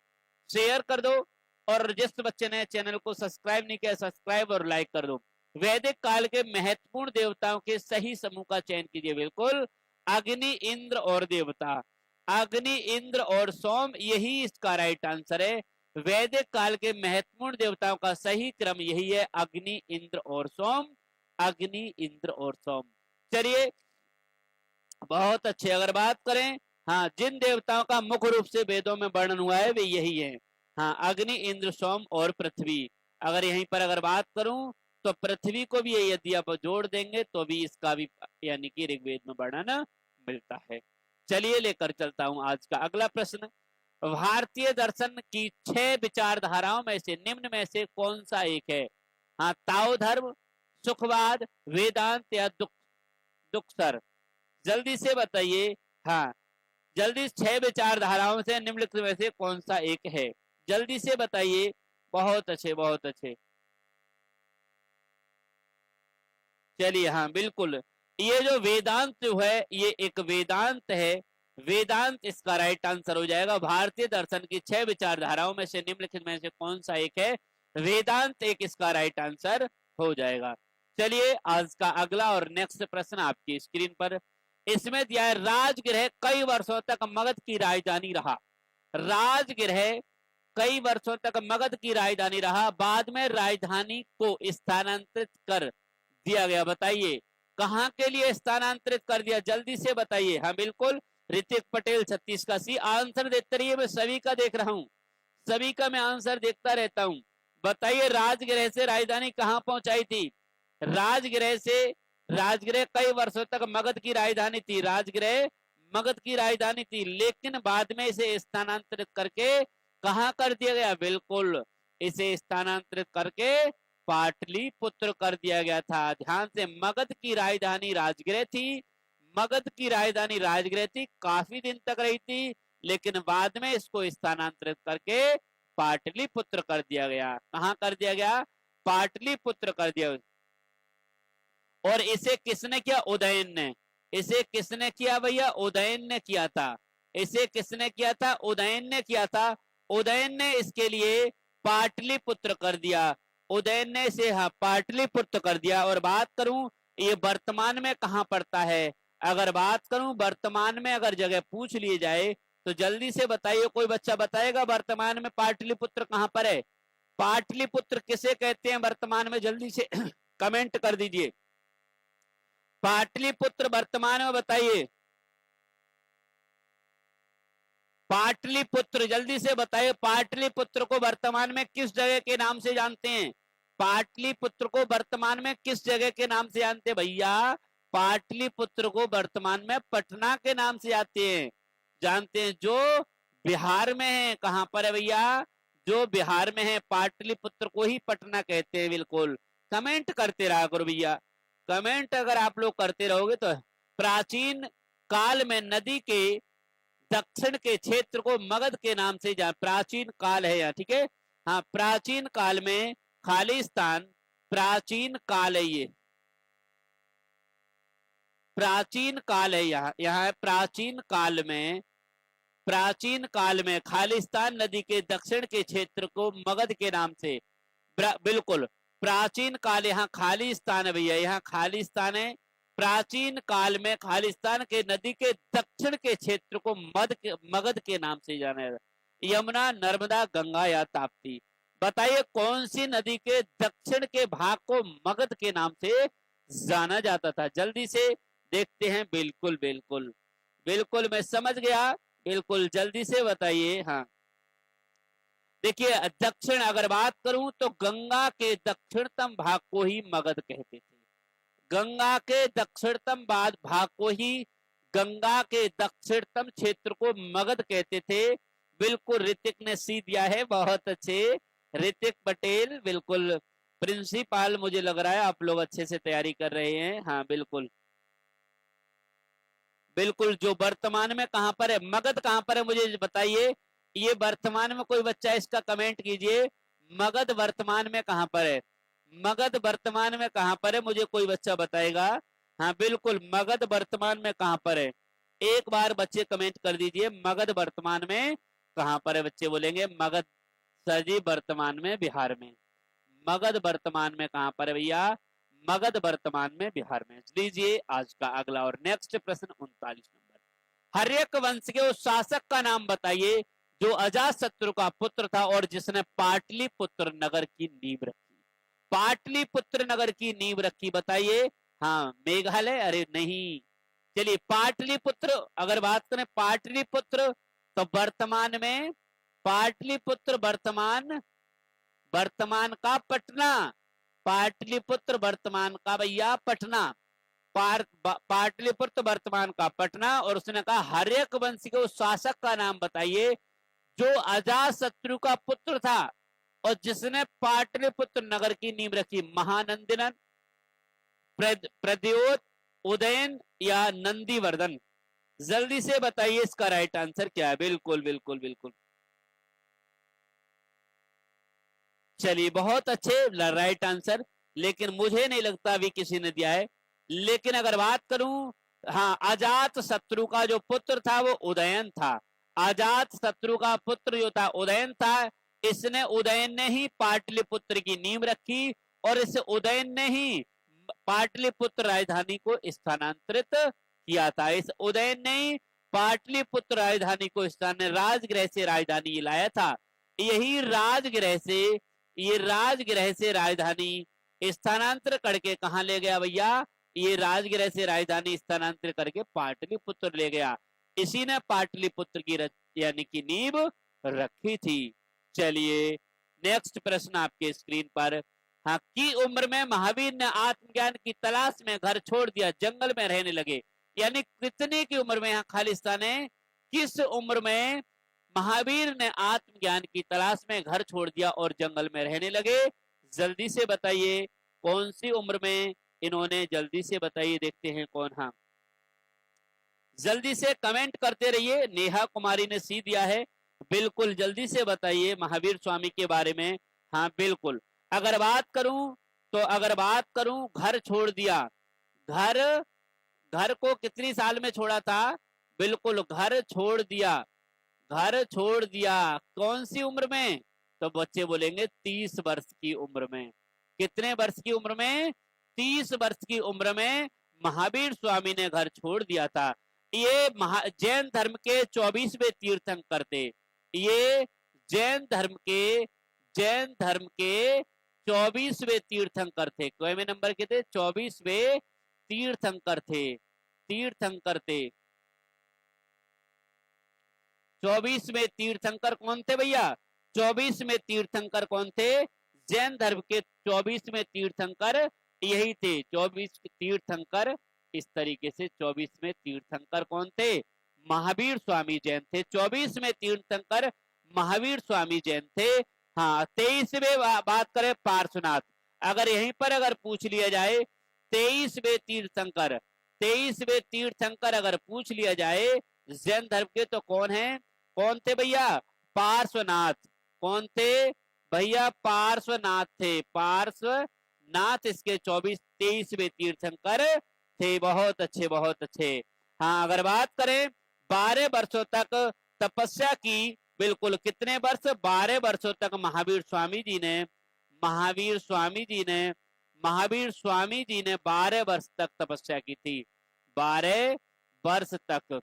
शेयर कर दो, और जिस बच्चे ने चैनल को सब्सक्राइब नहीं किया सब्सक्राइब और लाइक कर दो। वैदिक काल के महत्वपूर्ण देवताओं के सही समूह का चयन कीजिए। बिल्कुल, अग्नि, इंद्र और देवता। अग्नि, इंद्र और सोम, यही इसका राइट आंसर है। वैदिक काल के महत्वपूर्ण देवताओं का सही क्रम यही है, अग्नि, इंद्र और सोम। अग्नि, इंद्र और सोम। चलिए बहुत अच्छे। अगर बात करें, हाँ जिन देवताओं का मुख्य रूप से वेदों में वर्णन हुआ है वे यही है, हाँ अग्नि, इंद्र, सोम और पृथ्वी। अगर यहीं पर अगर बात करूं तो पृथ्वी को भी यदि आप जोड़ देंगे तो भी इसका भी यानी कि ऋग्वेद में वर्णन मिलता है। चलिए लेकर चलता हूं आज का अगला प्रश्न। भारतीय दर्शन की 6 विचारधाराओं में से निम्न में से कौन सा एक है? हाँ ताओ धर्म, सुखवाद, वेदांत या दुक्सर? जल्दी से बताइए। हाँ जल्दी, 6 विचारधाराओं से निम्नलिखित में से कौन सा एक है? जल्दी से बताइए। बहुत अच्छे, बहुत अच्छे। चलिए हाँ बिल्कुल, ये जो वेदांत जो है ये एक वेदांत है। वेदांत इसका राइट आंसर हो जाएगा। भारतीय दर्शन की 6 विचारधाराओं में से निम्नलिखित में से कौन सा एक है? वेदांत एक इसका राइट आंसर हो जाएगा। चलिए आज का अगला और नेक्स्ट प्रश्न आपकी स्क्रीन पर इसमें दिया है। राजगृह कई वर्षों तक मगध की राजधानी रहा। राजगृह कई वर्षों तक मगध की राजधानी रहा, बाद में राजधानी को स्थानांतरित कर दिया गया। बताइए कहां के लिए स्थानांतरित कर दिया? जल्दी से बताइए। हाँ बिल्कुल, ऋतिक पटेल 36 का सी आंसर देते रहिए। मैं सभी का देख रहा हूं, सभी का मैं आंसर देखता रहता हूं। बताइए राजगृह से राजधानी कहां पहुंचाई थी? राजगृह कई वर्षों तक मगध की राजधानी थी। राजगृह मगध की राजधानी थी, लेकिन बाद में इसे स्थानांतरित करके कहां कर दिया गया? बिल्कुल, इसे स्थानांतरित करके पाटलिपुत्र कर दिया गया था। ध्यान से, मगध की राजधानी राजगृह थी। मगध की राजधानी राजगृह थी, काफी दिन तक रही थी, लेकिन बाद में इसको स्थानांतरित करके पाटलिपुत्र कर दिया गया। कहां कर दिया गया? पाटलिपुत्र कर दिया। और इसे किसने किया? उदयन ने। इसे किसने किया भैया? उदयन ने किया था। इसे किसने किया था? उदयन ने किया था। उदयन ने इसके लिए पाटलिपुत्र कर दिया। उदयन ने इसे हाँ पाटलिपुत्र कर दिया। और बात करूं ये वर्तमान में कहां पड़ता है, अगर बात करूं वर्तमान में अगर जगह पूछ लिए जाए तो जल्दी से बताइए, कोई बच्चा बताएगा वर्तमान में पाटलिपुत्र कहां पर है? पाटलिपुत्र किसे कहते हैं वर्तमान में? जल्दी से कमेंट कर दीजिए। पाटलिपुत्र वर्तमान में बताइए। पाटलिपुत्र जल्दी से बताइए, पाटलिपुत्र को वर्तमान में किस जगह के नाम से जानते हैं? पाटलिपुत्र को वर्तमान में किस जगह के नाम से जानते हैं भैया? पाटलिपुत्र को वर्तमान में पटना के नाम से जानते हैं, जो बिहार में है। कहां पर है भैया? जो बिहार में है। पाटलिपुत्र को ही पटना कहते हैं। बिल्कुल कमेंट करते रहा करो भैया, कमेंट अगर आप लोग करते रहोगे तो। प्राचीन काल में नदी के दक्षिण के क्षेत्र को मगध के नाम से प्राचीन काल है यहाँ, ठीक है। हाँ प्राचीन काल में खालिस्तान, प्राचीन काल है ये, प्राचीन काल है यहाँ प्राचीन काल में खालिस्तान नदी के दक्षिण के क्षेत्र को मगध के नाम से, बिल्कुल प्राचीन काल यहाँ खालिस्तान है भैया, यहाँ खालिस्तान है। प्राचीन काल में खालिस्तान के नदी के दक्षिण के क्षेत्र को मगध के नाम से जाना जाता। यमुना, नर्मदा, गंगा या ताप्ती, बताइए कौन सी नदी के दक्षिण के भाग को मगध के नाम से जाना जाता था? जल्दी से देखते हैं। बिल्कुल बिल्कुल बिल्कुल मैं समझ गया, बिल्कुल जल्दी से बताइए। हाँ देखिए दक्षिण अगर बात करूं तो गंगा के दक्षिणतम भाग को ही मगध कहते थे। गंगा के दक्षिणतम भाग को ही, गंगा के दक्षिणतम क्षेत्र को मगध कहते थे। बिल्कुल ऋतिक ने सी दिया है, बहुत अच्छे ऋतिक पटेल, बिल्कुल प्रिंसिपल मुझे लग रहा है आप लोग अच्छे से तैयारी कर रहे हैं। हाँ बिल्कुल बिल्कुल जो वर्तमान में कहां पर है, मगध कहां पर है मुझे बताइए। ये वर्तमान में कोई बच्चा इसका कमेंट कीजिए, मगध वर्तमान में कहां पर है? मगध वर्तमान में कहां पर है मुझे कोई बच्चा बताएगा? हाँ बिल्कुल मगध वर्तमान में कहां पर है? एक बार बच्चे कमेंट कर दीजिए, मगध वर्तमान में कहां पर है? बच्चे बोलेंगे मगध सर जी वर्तमान में बिहार में। मगध वर्तमान में कहां पर है भैया? मगध वर्तमान में बिहार में। लीजिए आज का अगला और नेक्स्ट प्रश्न 39 नंबर। हर्यक वंश के उस शासक का नाम बताइए जो अजातशत्रु का पुत्र था और जिसने पाटलिपुत्र नगर की नींव रखी। पाटलिपुत्र नगर की नींव रखी, बताइए। हाँ मेघालय? अरे नहीं, चलिए पाटलिपुत्र अगर बात करें पाटलिपुत्र तो वर्तमान में पाटलिपुत्र वर्तमान का पटना, पाटलिपुत्र वर्तमान का भैया पटना, पाटलिपुत्र वर्तमान का पटना। और उसने कहा हर्यक वंश के उस शासक का नाम बताइए जो अजातशत्रु का पुत्र था और जिसने पाटलिपुत्र नगर की नींव रखी। महानंदिनन, प्रद्योत, उदयन या नंदीवर्धन? जल्दी से बताइए इसका राइट आंसर क्या है। बिल्कुल बिल्कुल बिल्कुल चलिए बहुत अच्छे राइट आंसर, लेकिन मुझे नहीं लगता अभी किसी ने दिया है। लेकिन अगर बात करूं, हाँ अजातशत्रु का जो पुत्र था वो उदयन था। अजातशत्रु का पुत्र जो था उदयन था। उदयन ने ही पाटलिपुत्र की नींव रखी और इस उदयन ने ही पाटलिपुत्र राजधानी को स्थानांतरित किया था। इस उदयन ने ही पाटलिपुत्र राजधानी को राजगृह से राजधानी लाया था। यही राजगृह से राजधानी स्थानांतर करके कहां ले गया भैया? ये राजगृह से राजधानी स्थानांतर करके पाटलिपुत्र ले गया। इसी ने पाटलिपुत्र की यानी कि नींव रखी थी। चलिए नेक्स्ट प्रश्न आपके स्क्रीन पर। हाँ की उम्र में महावीर ने आत्मज्ञान की तलाश में घर छोड़ दिया, जंगल में रहने लगे? यानी कितने की उम्र में, यहाँ खालिस्तान है, किस उम्र में महावीर ने आत्मज्ञान की तलाश में घर छोड़ दिया और जंगल में रहने लगे? जल्दी से बताइए कौन सी उम्र में इन्होंने, जल्दी से बताइए देखते हैं कौन। हाँ जल्दी से कमेंट करते रहिए। नेहा कुमारी ने सी दिया है, बिल्कुल जल्दी से बताइए महावीर स्वामी के बारे में। हाँ बिल्कुल अगर बात करूं घर छोड़ दिया, घर को कितनी साल में छोड़ा था? बिल्कुल, घर छोड़ दिया, घर छोड़ दिया। कौन सी उम्र में? तो बच्चे बोलेंगे 30 वर्ष की उम्र में। कितने वर्ष की उम्र में? 30 वर्ष की उम्र में महावीर स्वामी ने घर छोड़ दिया था। ये जैन धर्म के 24वें तीर्थंकर थे। ये जैन धर्म के 24वें तीर्थंकर थे। कौवें नंबर के थे? 24वें तीर्थंकर थे। तीर्थंकर थे। 24वें तीर्थंकर कौन थे भैया? 24वें तीर्थंकर कौन थे? जैन धर्म के 24वें तीर्थंकर यही थे। 24 तीर्थंकर इस तरीके से 24वें तीर्थंकर कौन थे? महावीर स्वामी जैन थे। 24वें तीर्थंकर महावीर स्वामी जैन थे। हाँ, 23वें बात करें पार्श्वनाथ। अगर यहीं पर अगर पूछ लिया जाए 23वें तीर्थंकर, 23वें तीर्थंकर अगर पूछ लिया जाए जैन धर्म के तो कौन है? कौन थे भैया? पार्श्वनाथ। कौन थे भैया? पार्श्वनाथ थे। पार्श्वनाथ इसके 23वें तीर्थंकर थे। बहुत अच्छे, बहुत अच्छे। हाँ, अगर बात करें 12 वर्षों तक तपस्या की, बिल्कुल कितने वर्ष? 12 वर्षों तक महावीर स्वामी जी ने 12 वर्ष तक तपस्या की थी। 12 वर्ष तक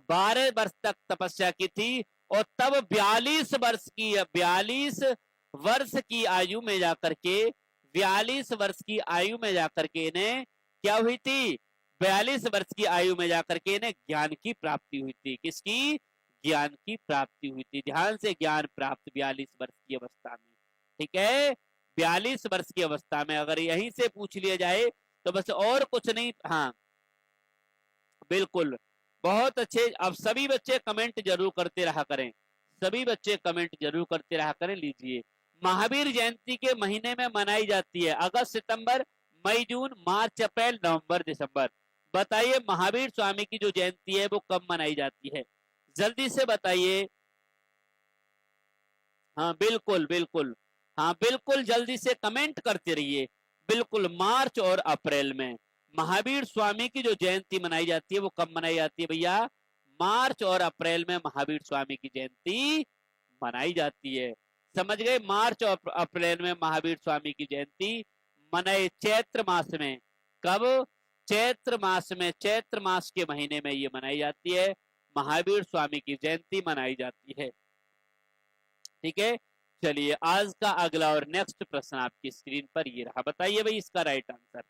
12 वर्ष तक तपस्या की थी। और तब 42 वर्ष की आयु में जाकर के 42 वर्ष की आयु में जाकर के इन्हें क्या हुई थी? 42 वर्ष की आयु में जाकर के इन्हें ज्ञान की प्राप्ति हुई थी। किसकी? ज्ञान की प्राप्ति हुई थी। ध्यान से, ज्ञान प्राप्त 42 वर्ष की अवस्था में। ठीक है, 42 वर्ष की अवस्था में अगर यहीं से पूछ लिया जाए तो बस और कुछ नहीं। हाँ बिल्कुल, बहुत अच्छे। अब सभी बच्चे कमेंट जरूर करते रहा करें, सभी बच्चे कमेंट जरूर करते रहा करें। लीजिए, महावीर जयंती के महीने में मनाई जाती है अगस्त, सितंबर, मई, जून, मार्च, अप्रैल, नवंबर, दिसंबर। बताइए महावीर स्वामी की जो जयंती है वो कब मनाई जाती है? जल्दी से बताइए। हाँ बिल्कुल बिल्कुल, हाँ बिल्कुल, जल्दी से कमेंट करते रहिए। बिल्कुल, मार्च और अप्रैल में महावीर स्वामी की जो जयंती मनाई जाती है वो कब मनाई जाती है भैया? मार्च और अप्रैल में महावीर स्वामी की जयंती मनाई जाती है। समझ गए? मार्च और अप्रैल में महावीर स्वामी की जयंती मनाई, चैत्र मास में। कब? चैत्र मास में, चैत्र मास के महीने में ये मनाई जाती है। महावीर स्वामी की जयंती मनाई जाती है। ठीक है, चलिए आज का अगला और नेक्स्ट प्रश्न आपकी स्क्रीन पर ये रहा। बताइए भाई इसका राइट आंसर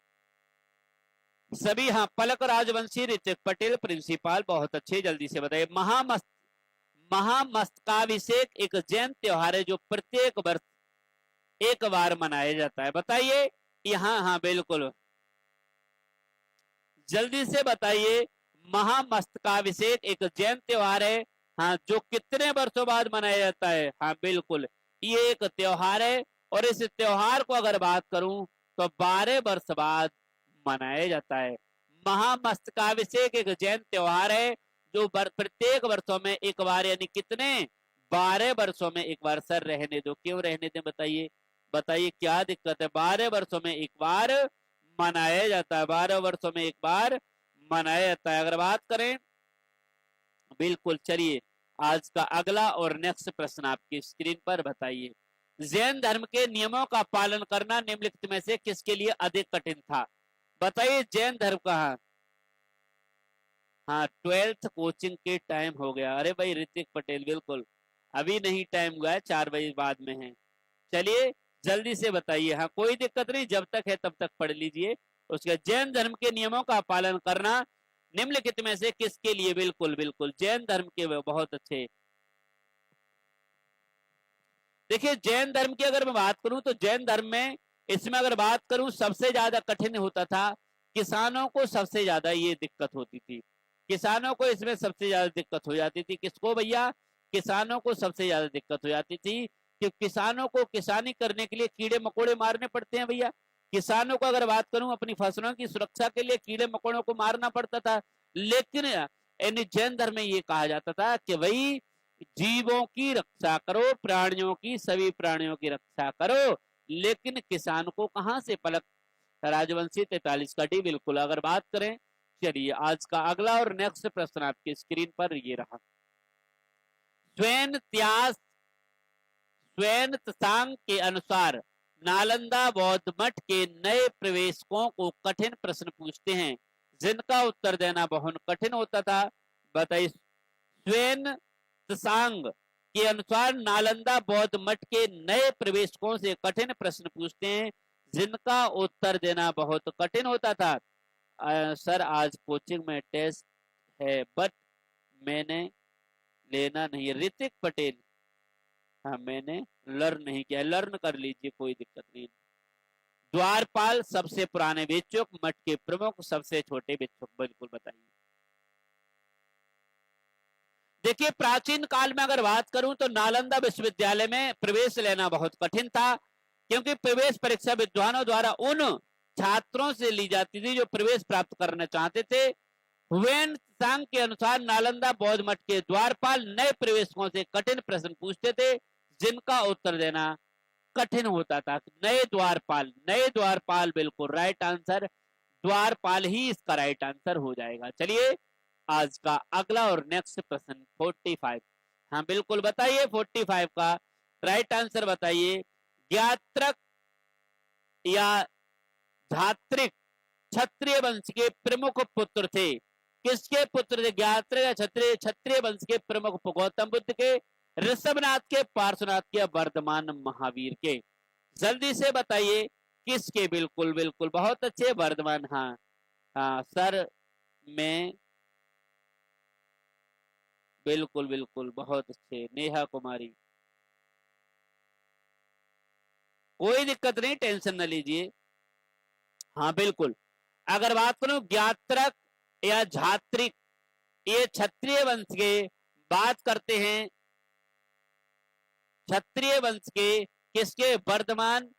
सभी। हाँ, पलक राजवंशी, ऋतिक पटेल, प्रिंसिपाल, बहुत अच्छे। जल्दी से बताइए। महामस्तकाभिषेक एक जैन त्योहार है जो प्रत्येक वर्ष एक बार मनाया जाता है। बताइए यहाँ। हाँ बिल्कुल, जल्दी से बताइए। महामस्तकाभिषेक एक जैन त्योहार है, हाँ, जो कितने वर्षों बाद मनाया जाता है? हाँ बिल्कुल, ये एक त्योहार है और इस त्योहार को अगर बात करूं तो 12 वर्ष बाद मनाया जाता है। महामस्तकाभिषेक एक जैन त्योहार है जो प्रत्येक वर्षों में एक बार, यानी कितने? 12 वर्षों में एक बार। सर रहने दो, क्यों रहने दें? बताइए, बताइए क्या दिक्कत है? 12 वर्षों में एक बार मनाया जाता है। 12 वर्षों में एक बार मनाया जाता है। अगर बात करें, बिल्कुल, चलिए आज का अगला और नेक्स्ट प्रश्न आपकी स्क्रीन पर। बताइए, जैन धर्म के नियमों का पालन करना निम्नलिखित में से किसके लिए अधिक कठिन था? बताइए जैन धर्म का। हाँ, 12th कोचिंग के टाइम हो गया। अरे भाई ऋतिक पटेल, बिल्कुल अभी नहीं, टाइम हुआ है, 4 बजे बाद में है। चलिए जल्दी से बताइए। हाँ, कोई दिक्कत नहीं, जब तक है तब तक पढ़ लीजिए। उसके जैन धर्म के नियमों का पालन करना निम्नलिखित में से किसके लिए? बिल्कुल बिल्कुल, जैन धर्म के। बहुत अच्छे। देखिए, जैन धर्म की अगर मैं बात करूं तो जैन धर्म में, इसमें अगर बात करूं, सबसे ज्यादा कठिन होता था किसानों को। सबसे ज्यादा ये दिक्कत होती थी किसानों को, इसमें सबसे ज्यादा दिक्कत हो जाती थी। किसको भैया? किसानों को सबसे ज्यादा दिक्कत हो जाती थी कि किसानों को किसानी करने के लिए कीड़े मकोड़े मारने पड़ते हैं भैया। किसानों को अगर बात करूं, अपनी फसलों की सुरक्षा के लिए कीड़े मकोड़ों को मारना पड़ता था। लेकिन जैन धर्म में ये कहा जाता था कि भाई जीवों की रक्षा करो, प्राणियों की, सभी प्राणियों की रक्षा करो, लेकिन किसान को कहां से? पलक राजवंशी 43 का डी। बिल्कुल, अगर बात करें चलिए आज का अगला और नेक्स्ट प्रश्न आपकी स्क्रीन पर ये रहा। स्वयं त्सांग के अनुसार नालंदा बौद्ध मठ के नए प्रवेशकों को कठिन प्रश्न पूछते हैं जिनका उत्तर देना बहुत कठिन होता था। बताइए, स्वयं त्सांग के अनुसार नालंदा बौद्ध मठ के नए प्रवेशकों से कठिन प्रश्न पूछते हैं जिनका उत्तर देना बहुत कठिन होता था। सर आज कोचिंग में टेस्ट है बट मैंने लेना नहीं। ऋतिक पटेल, हाँ मैंने लर्न नहीं किया, लर्न कर लीजिए कोई दिक्कत नहीं। द्वारपाल सबसे पुराने भिक्षुक, मठ के प्रमुख सबसे छोटे भिक्षुक, बिल्कुल बताइए। देखिए प्राचीन काल में अगर बात करूं तो नालंदा विश्वविद्यालय में प्रवेश लेना बहुत कठिन था क्योंकि प्रवेश परीक्षा विद्वानों द्वारा उन छात्रों से ली जाती थी जो प्रवेश प्राप्त करना चाहते थे। हुएन त्सांग के अनुसार नालंदा बौद्ध मठ के द्वारपाल नए प्रवेशकों से कठिन प्रश्न पूछते थे जिनका उत्तर देना कठिन होता था। नए द्वारपाल बिल्कुल राइट आंसर, द्वारपाल ही इसका राइट आंसर हो जाएगा। चलिए आज का अगला और नेक्स्ट प्रश्न 45, हाँ बिल्कुल बताइए 45 का राइट आंसर बताइए। ज्ञात्रक या धात्रिक क्षत्रिय वंश के प्रमुख पुत्र थे, किसके पुत्र थे? ज्ञात्रक या क्षत्रिय वंश के प्रमुख, गौतम बुद्ध के, ऋषभनाथ के, पार्श्वनाथ के, वर्धमान महावीर के। जल्दी से बताइए किसके? बिल्कुल बिल्कुल बहुत अच्छे, वर्धमान। हाँ हाँ सर मैं बिल्कुल बिल्कुल बहुत अच्छे, नेहा कुमारी, कोई दिक्कत नहीं, टेंशन न लीजिए। हाँ बिल्कुल, अगर बात करूं ज्ञात्रक या झात्रिक, ये क्षत्रिय वंश के बात करते हैं, क्षत्रिय वंश के किसके? वर्धमान,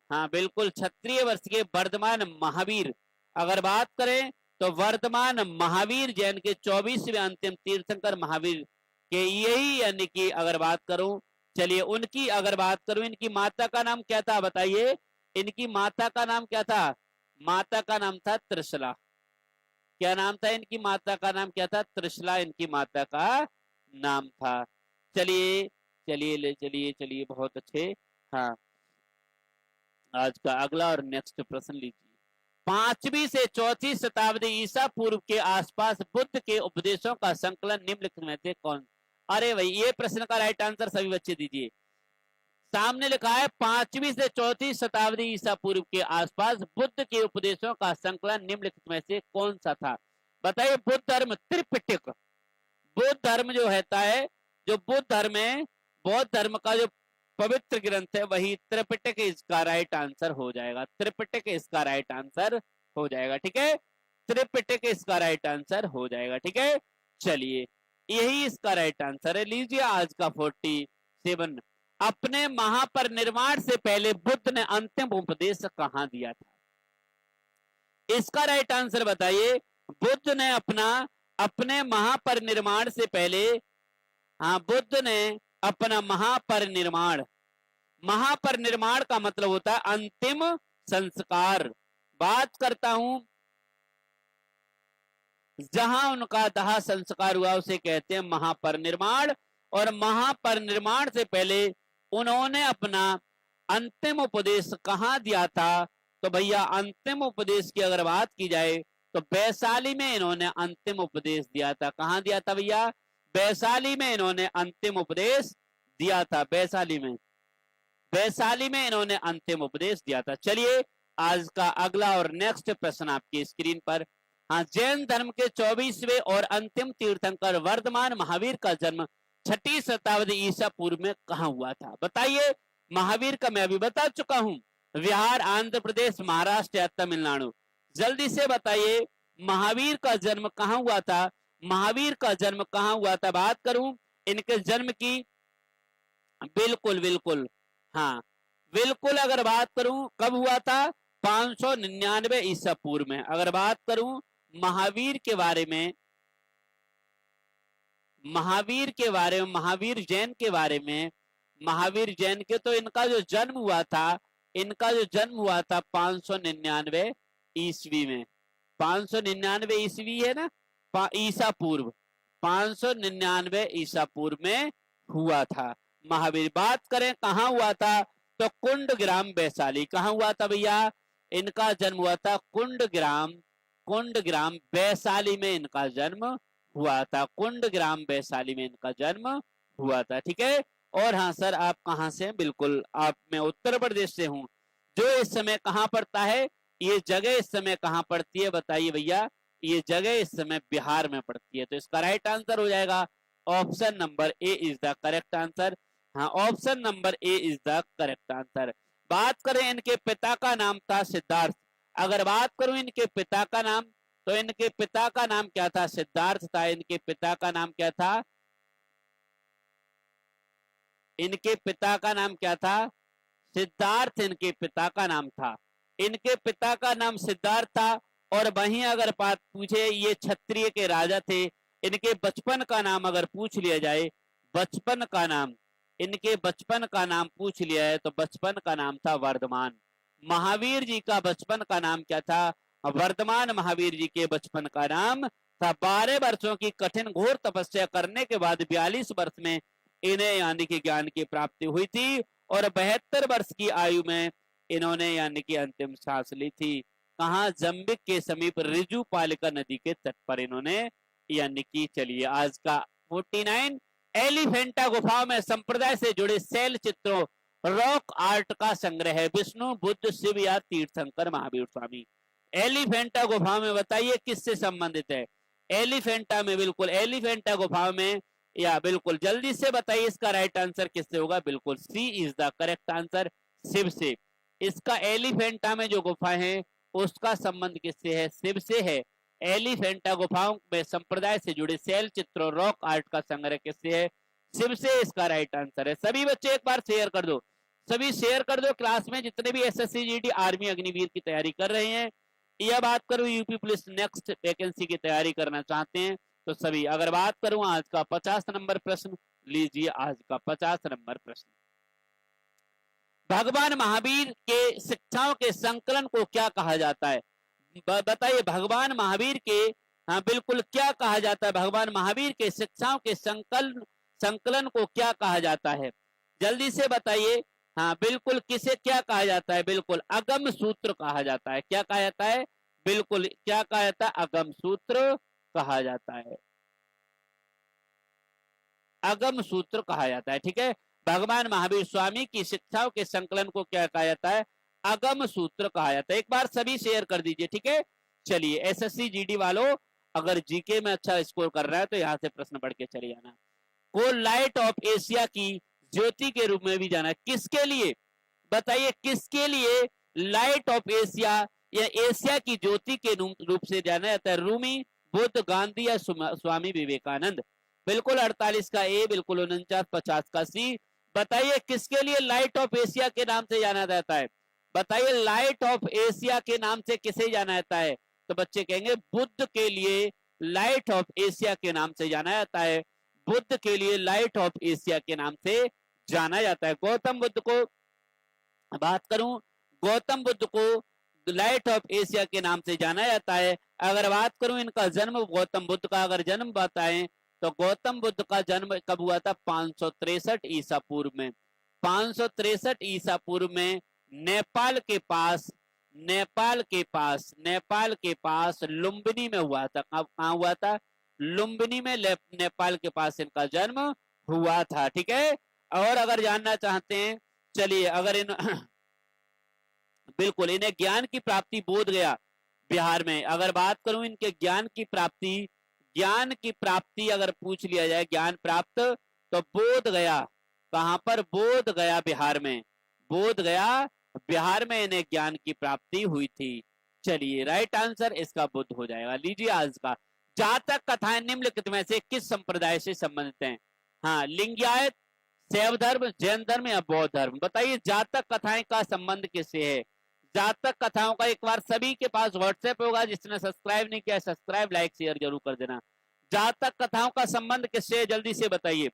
हाँ बिल्कुल क्षत्रिय वंश के वर्धमान महावीर। अगर बात करें तो वर्धमान महावीर जैन के 24वें अंतिम तीर्थंकर महावीर के यही, यानी कि अगर बात करूं, चलिए उनकी अगर बात करूं, इनकी माता का नाम क्या था बताइए? इनकी माता का नाम क्या था? माता का नाम था त्रिशला। क्या नाम था इनकी माता का? नाम क्या था? त्रिशला इनकी माता का नाम था। चलिए चलिए चलिए चलिए बहुत अच्छे। हाँ आज का अगला और नेक्स्ट प्रश्न लीजिए। 5वीं से 4वीं शताब्दी ईसा पूर्व के आसपास बुद्ध के उपदेशों का संकलन निम्नलिखित में से कौन? अरे भाई ये प्रश्न का राइट आंसर सभी बच्चे दीजिए। सामने लिखा है 5वीं से 4वीं शताब्दी ईसा पूर्व के आसपास बुद्ध के उपदेशों का संकलन निम्नलिखित में से कौन सा था? बताइए। बुद्ध धर्म त्रिपिटक, बुद्ध धर्म जो होता है, जो बुद्ध धर्म है, बौद्ध धर्म का जो पवित्र ग्रंथ है वही त्रिपिटक इसका राइट आंसर हो जाएगा। त्रिपिटक इसका राइट आंसर हो जाएगा, ठीक है, त्रिपिटक इसका राइट आंसर हो जाएगा, ठीक है। चलिए यही इसका राइट आंसर है। लीजिए आज का 47, अपने महापरिनिर्वाण से पहले बुद्ध ने अंतिम उपदेश कहां दिया था? इसका राइट आंसर बताइए। बुद्ध ने अपने महापरिनिर्वाण से पहले, हाँ बुद्ध ने अपना महापरिनिर्वाण का मतलब होता है अंतिम संस्कार। बात करता हूं जहां उनका दाह संस्कार हुआ उसे कहते हैं महापरिनिर्वाण, और महापरिनिर्वाण से पहले उन्होंने अपना अंतिम उपदेश कहां दिया था? तो भैया अंतिम उपदेश की अगर बात की जाए तो वैशाली में इन्होंने अंतिम उपदेश दिया था। कहां दिया था भैया? वैशाली में इन्होंने अंतिम उपदेश दिया था। वैशाली में इन्होंने अंतिम उपदेश दिया था। चलिए आज का अगला और नेक्स्ट प्रश्न आपकी स्क्रीन पर। हाँ, जैन धर्म के 24वें और अंतिम तीर्थंकर वर्धमान महावीर का जन्म 6वीं शताब्दी ईसा पूर्व में कहां हुआ था? बताइए। महावीर का मैं अभी बता चुका हूं, बिहार, आंध्र प्रदेश, महाराष्ट्र या तमिलनाडु। जल्दी से बताइए महावीर का जन्म कहां हुआ था? महावीर का जन्म कहां हुआ था? बात करूं इनके जन्म की, बिल्कुल बिल्कुल, हाँ बिल्कुल अगर बात करूं कब हुआ था? 599 ईसा पूर्व में। अगर बात करूं महावीर के बारे में, महावीर जैन के बारे में, महावीर जैन के, तो इनका जो जन्म हुआ था 599 ईस्वी में। 599 ईस्वी है ना, ईसा पूर्व, 599 ईसा पूर्व में हुआ था महावीर। बात करें कहाँ हुआ था, तो कुंडग्राम वैशाली। कहाँ हुआ था भैया, इनका जन्म हुआ था कुंडग्राम वैशाली में इनका जन्म हुआ था। कुंडग्राम वैशाली में इनका जन्म हुआ था। ठीक है। और हाँ सर आप कहाँ से हैं, बिल्कुल आप, मैं उत्तर प्रदेश से हूँ। जो इस समय कहाँ पड़ता है, ये जगह इस समय कहाँ पड़ती है बताइए भैया, ये जगह इस समय बिहार में पड़ती है। तो इसका राइट आंसर हो जाएगा option number A is the correct answer. हाँ, option number A is the correct answer. बात करें इनके पिता का नाम था सिद्धार्थ। अगर बात करूं इनके पिता का नाम, तो इनके पिता का नाम क्या था, सिद्धार्थ था। इनके पिता का नाम क्या था, इनके पिता का नाम क्या था, सिद्धार्थ इनके पिता का नाम था। इनके पिता का नाम सिद्धार्थ था। और वहीं अगर बात पूछे, ये क्षत्रिय के राजा थे। इनके बचपन का नाम अगर पूछ लिया जाए, बचपन का नाम, इनके बचपन का नाम पूछ लिया है, तो बचपन का नाम था वर्धमान। महावीर जी का बचपन का नाम क्या था, वर्धमान महावीर जी के बचपन का नाम था। 12 वर्षों की कठिन घोर तपस्या करने के बाद 42 वर्ष में इन्हें यानी कि ज्ञान की प्राप्ति हुई थी। और 72 वर्ष की आयु में इन्होंने यानी कि अंतिम सांस ली थी। कहा, जम्बिक के समीप रिजु पालिका नदी के तट पर इन्होंने यानी कि, चलिए आज का 49, एलिफेंटा गुफा में संप्रदाय से जुड़े शैल चित्रों रॉक आर्ट का संग्रह है। विष्णु, बुद्ध, शिव या तीर्थंकर महावीर स्वामी। एलिफेंटा गुफा में बताइए किससे संबंधित है, एलिफेंटा में, बिल्कुल एलिफेंटा गुफा में, या बिल्कुल जल्दी से बताइए इसका राइट आंसर किससे होगा, बिल्कुल C is the correct answer, Shiva से। इसका एलिफेंटा में जो गुफा है उसका संबंध किससे है, शिव से है। एलिफेंटा गुफाओं में संप्रदाय से जुड़े शैल चित्रों रॉक आर्ट का संग्रह किससे है, शिव से। इसका राइट आंसर है। सभी बच्चे एक बार शेयर कर दो, सभी शेयर कर दो क्लास में, जितने भी एसएससी जीडी आर्मी अग्निवीर की तैयारी कर रहे हैं, या बात करूं यूपी पुलिस नेक्स्ट वैकेंसी की तैयारी करना चाहते हैं, तो सभी। अगर बात करूं आज का 50 नंबर प्रश्न, लीजिए आज का 50 नंबर प्रश्न, भगवान महावीर के शिक्षाओं के संकलन को क्या कहा जाता है, बताइए भगवान महावीर के, हाँ बिल्कुल, क्या कहा जाता है, भगवान महावीर के शिक्षाओं के संकलन को क्या कहा जाता है, जल्दी से बताइए। हाँ बिल्कुल, किसे क्या कहा जाता है, बिल्कुल अगम सूत्र कहा जाता है। क्या कहा जाता है, बिल्कुल क्या कहा जाता है, अगम सूत्र कहा जाता है, अगम सूत्र कहा जाता है। ठीक है, भगवान महावीर स्वामी की शिक्षाओं के संकलन को क्या कहा जाता है, अगम सूत्र कहा जाता है। एक बार सभी शेयर कर दीजिए। ठीक है, चलिए एसएससी जीडी वालों, अगर जीके में अच्छा स्कोर कर रहा है तो यहाँ से प्रश्न पढ़ के चले जाना। को लाइट ऑफ एशिया की ज्योति के रूप में भी जाना, किसके लिए बताइए, किसके लिए लाइट ऑफ एशिया या एशिया की ज्योति के रूप से जाना जाता है, रूमी, बुद्ध, गांधी या स्वामी विवेकानंद। बिल्कुल 48 का ए, बिल्कुल 49, 50 का सी। बताइए किसके लिए लाइट ऑफ एशिया के नाम से जाना जाता है, बताइए लाइट ऑफ एशिया के नाम से किसे जाना जाता है, तो बच्चे कहेंगे बुद्ध के लिए लाइट ऑफ एशिया के नाम से जाना जाता है, बुद्ध के लिए लाइट ऑफ एशिया के नाम से जाना जाता है। गौतम बुद्ध को बात करूं, गौतम बुद्ध को लाइट ऑफ एशिया के नाम से जाना जाता है। अगर बात करूं इनका जन्म, गौतम बुद्ध का अगर जन्म बताएं, तो गौतम बुद्ध का जन्म कब हुआ था, 563 ईसा पूर्व में, 563 ईसा पूर्व में नेपाल के पास, नेपाल के पास लुम्बिनी में हुआ था। कहाँ हुआ था, लुम्बिनी में, नेपाल के पास इनका जन्म हुआ था। ठीक है, और अगर जानना चाहते हैं, चलिए अगर इन बिल्कुल इन्हें ज्ञान की प्राप्ति बोध गया बिहार में, अगर बात करूं इनके ज्ञान की प्राप्ति अगर पूछ लिया जाए, ज्ञान प्राप्त, तो बोध गया, कहां पर, बोध गया बिहार में, बोध गया बिहार में इन्हें ज्ञान की प्राप्ति हुई थी। चलिए राइट आंसर इसका बुद्ध हो जाएगा। लीजिए आज का, जातक कथाएं निम्नलिखित में से किस संप्रदाय से संबंधित हैं, हाँ लिंगायत, शैव धर्म, जैन धर्म या बौद्ध धर्म। बताइए जातक कथाएं का संबंध किससे है, जातक कथाओं का एक बार सभी के पास व्हाट्सएप होगा, जिसने सब्सक्राइब नहीं किया सब्सक्राइब, लाइक, शेयर जरूर कर देना। जातक कथाओं का संबंध किससे है, जल्दी से बताइए,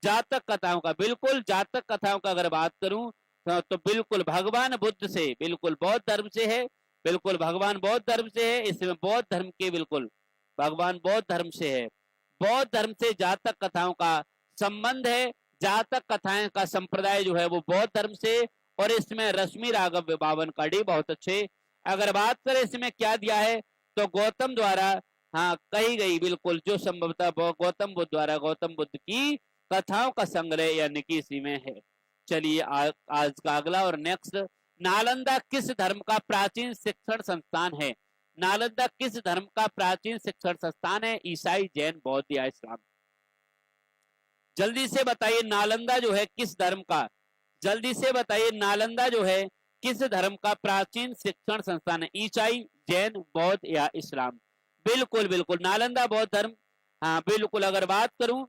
जातक कथाओं का, बिल्कुल जातक कथाओं का अगर बात करूं तो बिल्कुल भगवान बुद्ध से, बिल्कुल बौद्ध धर्म से है, बिल्कुल भगवान बौद्ध धर्म से है, इसमें बौद्ध धर्म के बिल्कुल भगवान बौद्ध धर्म से है। बौद्ध धर्म से जातक कथाओं का संबंध है, जातक कथाएं का संप्रदाय जो है वो बौद्ध धर्म से, और इसमें रश्मि राघव बावन का डी बहुत अच्छे। अगर बात करें इसमें क्या दिया है तो गौतम द्वारा हाँ कही गई बिल्कुल जो संभवतः गौतम बुद्ध द्वारा गौतम बुद्ध की कथाओं का संग्रह यानी कि इसी में है। चलिए आज का अगला और नेक्स्ट, नालंदा किस धर्म का प्राचीन शिक्षण संस्थान है? नालंदा किस धर्म का प्राचीन शिक्षण संस्थान है? ईसाई, जैन, बौद्ध या इस्लाम? जल्दी से बताइए नालंदा जो है किस धर्म का, जल्दी से बताइए नालंदा जो है किस धर्म का प्राचीन शिक्षण संस्थान है? ईसाई, जैन, बौद्ध या इस्लाम? बिल्कुल बिल्कुल नालंदा बौद्ध धर्म। हाँ बिल्कुल, अगर बात करूं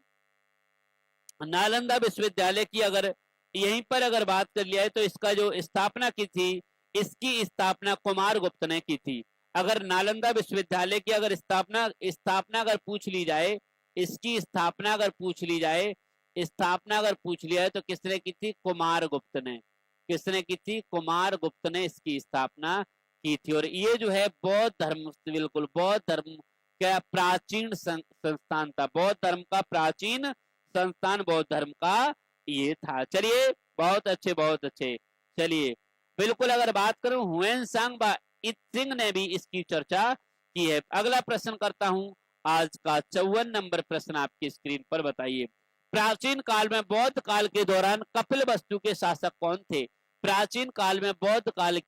नालंदा विश्वविद्यालय की, अगर यहीं पर अगर बात कर लिया है तो इसका जो स्थापना की थी, इसकी स्थापना कुमार गुप्त ने की थी। अगर नालंदा विश्वविद्यालय की अगर स्थापना अगर पूछ ली जाए, इसकी स्थापना अगर पूछ ली जाए, स्थापना अगर पूछ लिया है तो किसने की थी? कुमार गुप्त ने। किसने की थी? कुमार गुप्त ने इसकी स्थापना की थी। और ये जो है बौद्ध धर्म, बिल्कुल बौद्ध धर्म का प्राचीन संस्थान था, बौद्ध धर्म का प्राचीन संस्थान बौद्ध धर्म का ये था। चलिए बहुत अच्छे बहुत अच्छे। चलिए बिल्कुल अगर बात करूं हुएनसांग सिंह ने भी इसकी चर्चा की है। अगला प्रश्न करता हूं, आज का 54 नंबर प्रश्न आपकी स्क्रीन पर बताइए। प्राचीन काल में बौद्ध काल के दौरान कपिलवस्तु के शासक कौन थे? प्राचीन काल में बौद्ध काल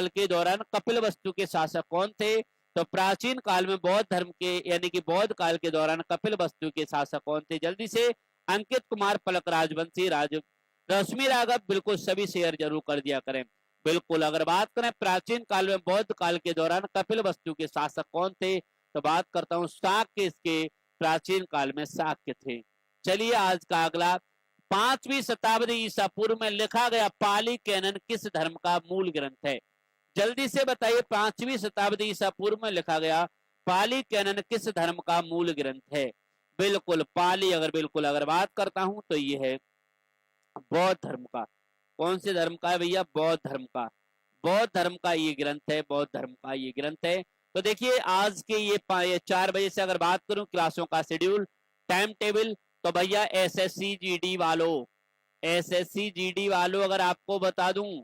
के दौरान कपिलवस्तु के शासक कौन थे? तो प्राचीन काल में बौद्ध धर्म के यानी कि बौद्ध काल के दौरान कपिलवस्तु के शासक कौन थे? जल्दी से अंकित कुमार, पलक राजवंशी, रश्मि राघव, बिल्कुल सभी शेयर जरूर कर दिया करें। बिल्कुल अगर बात करें प्राचीन काल में बौद्ध काल के दौरान कपिलवस्तु के शासक कौन थे, तो बात करता हूं शाक्य, इसके प्राचीन काल में शाक्य थे। चलिए आज का अगला, 5वीं शताब्दी ईसा पूर्व में लिखा गया पाली कैनन किस धर्म का मूल ग्रंथ है? जल्दी से बताइए 5वीं शताब्दी ईसा पूर्व में लिखा गया पाली कैनन किस धर्म का मूल ग्रंथ है? बिल्कुल पाली, अगर बात करता हूं तो ये है बौद्ध धर्म का। कौन से धर्म का है भैया? बौद्ध धर्म का। बौद्ध धर्म का ये ग्रंथ है, बौद्ध धर्म का ये ग्रंथ है। तो देखिए आज के ये 4 बजे से अगर बात करूं क्लासों का शेड्यूल, टाइम टेबल, तो भैया एसएससी जीडी वालों अगर आपको बता दूं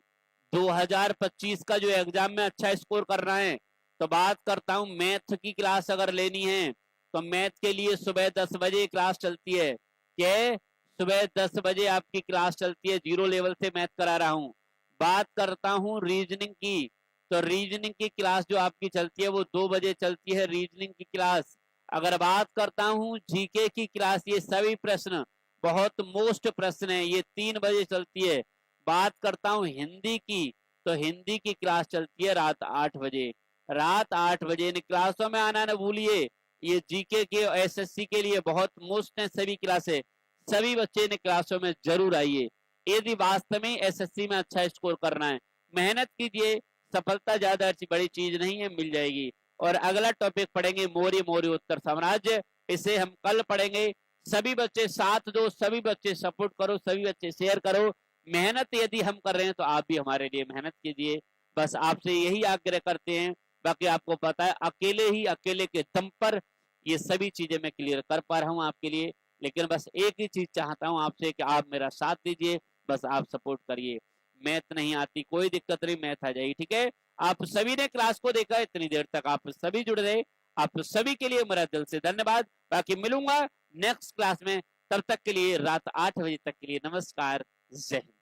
2025 का जो एग्जाम में अच्छा स्कोर करना है, तो बात करता हूं मैथ की क्लास अगर लेनी है तो मैथ के लिए सुबह 10 बजे क्लास चलती है। क्या? सुबह 10 बजे आपकी क्लास चलती है, 0 लेवल से मैथ करा रहा हूं। बात करता हूं रीजनिंग की, तो रीजनिंग की क्लास जो आपकी चलती है वो 2 बजे चलती है रीजनिंग की क्लास। अगर बात करता हूं जीके की क्लास, ये सभी प्रश्न बहुत मोस्ट प्रश्न है, ये 3 बजे चलती है। बात करता हूं हिंदी की, तो हिंदी की क्लास चलती है रात 8 बजे। रात 8 बजे इन क्लासों में आना न भूलिए। ये जीके के एसएससी के लिए बहुत मोस्ट है सभी क्लासें, सभी बच्चे इन क्लासों में जरूर आइए। यदि वास्तव में एसएससी में अच्छा स्कोर करना है, मेहनत कीजिए, सफलता ज्यादा बड़ी चीज नहीं है, मिल जाएगी। और अगला टॉपिक पढ़ेंगे मौर्य उत्तर साम्राज्य, इसे हम कल पढ़ेंगे। सभी बच्चे साथ दो, सभी बच्चे सपोर्ट करो, सभी बच्चे शेयर करो। मेहनत यदि हम कर रहे हैं तो आप भी हमारे लिए मेहनत कीजिए, बस आपसे यही आग्रह करते हैं। बाकी आपको पता है अकेले के दम पर ये सभी चीजें मैं क्लियर कर पा रहा हूँ आपके लिए, लेकिन बस एक ही चीज चाहता हूँ आपसे कि आप मेरा साथ दीजिए, बस आप सपोर्ट करिए। मैथ नहीं आती कोई दिक्कत नहीं, मैथ आ जाएगी, ठीक है। आप सभी ने क्लास को देखा, इतनी देर तक आप सभी जुड़ रहे, आप सभी के लिए मेरा दिल से धन्यवाद। बाकी मिलूंगा नेक्स्ट क्लास में, तब तक के लिए रात 8 बजे तक के लिए नमस्कार, जय हिंद।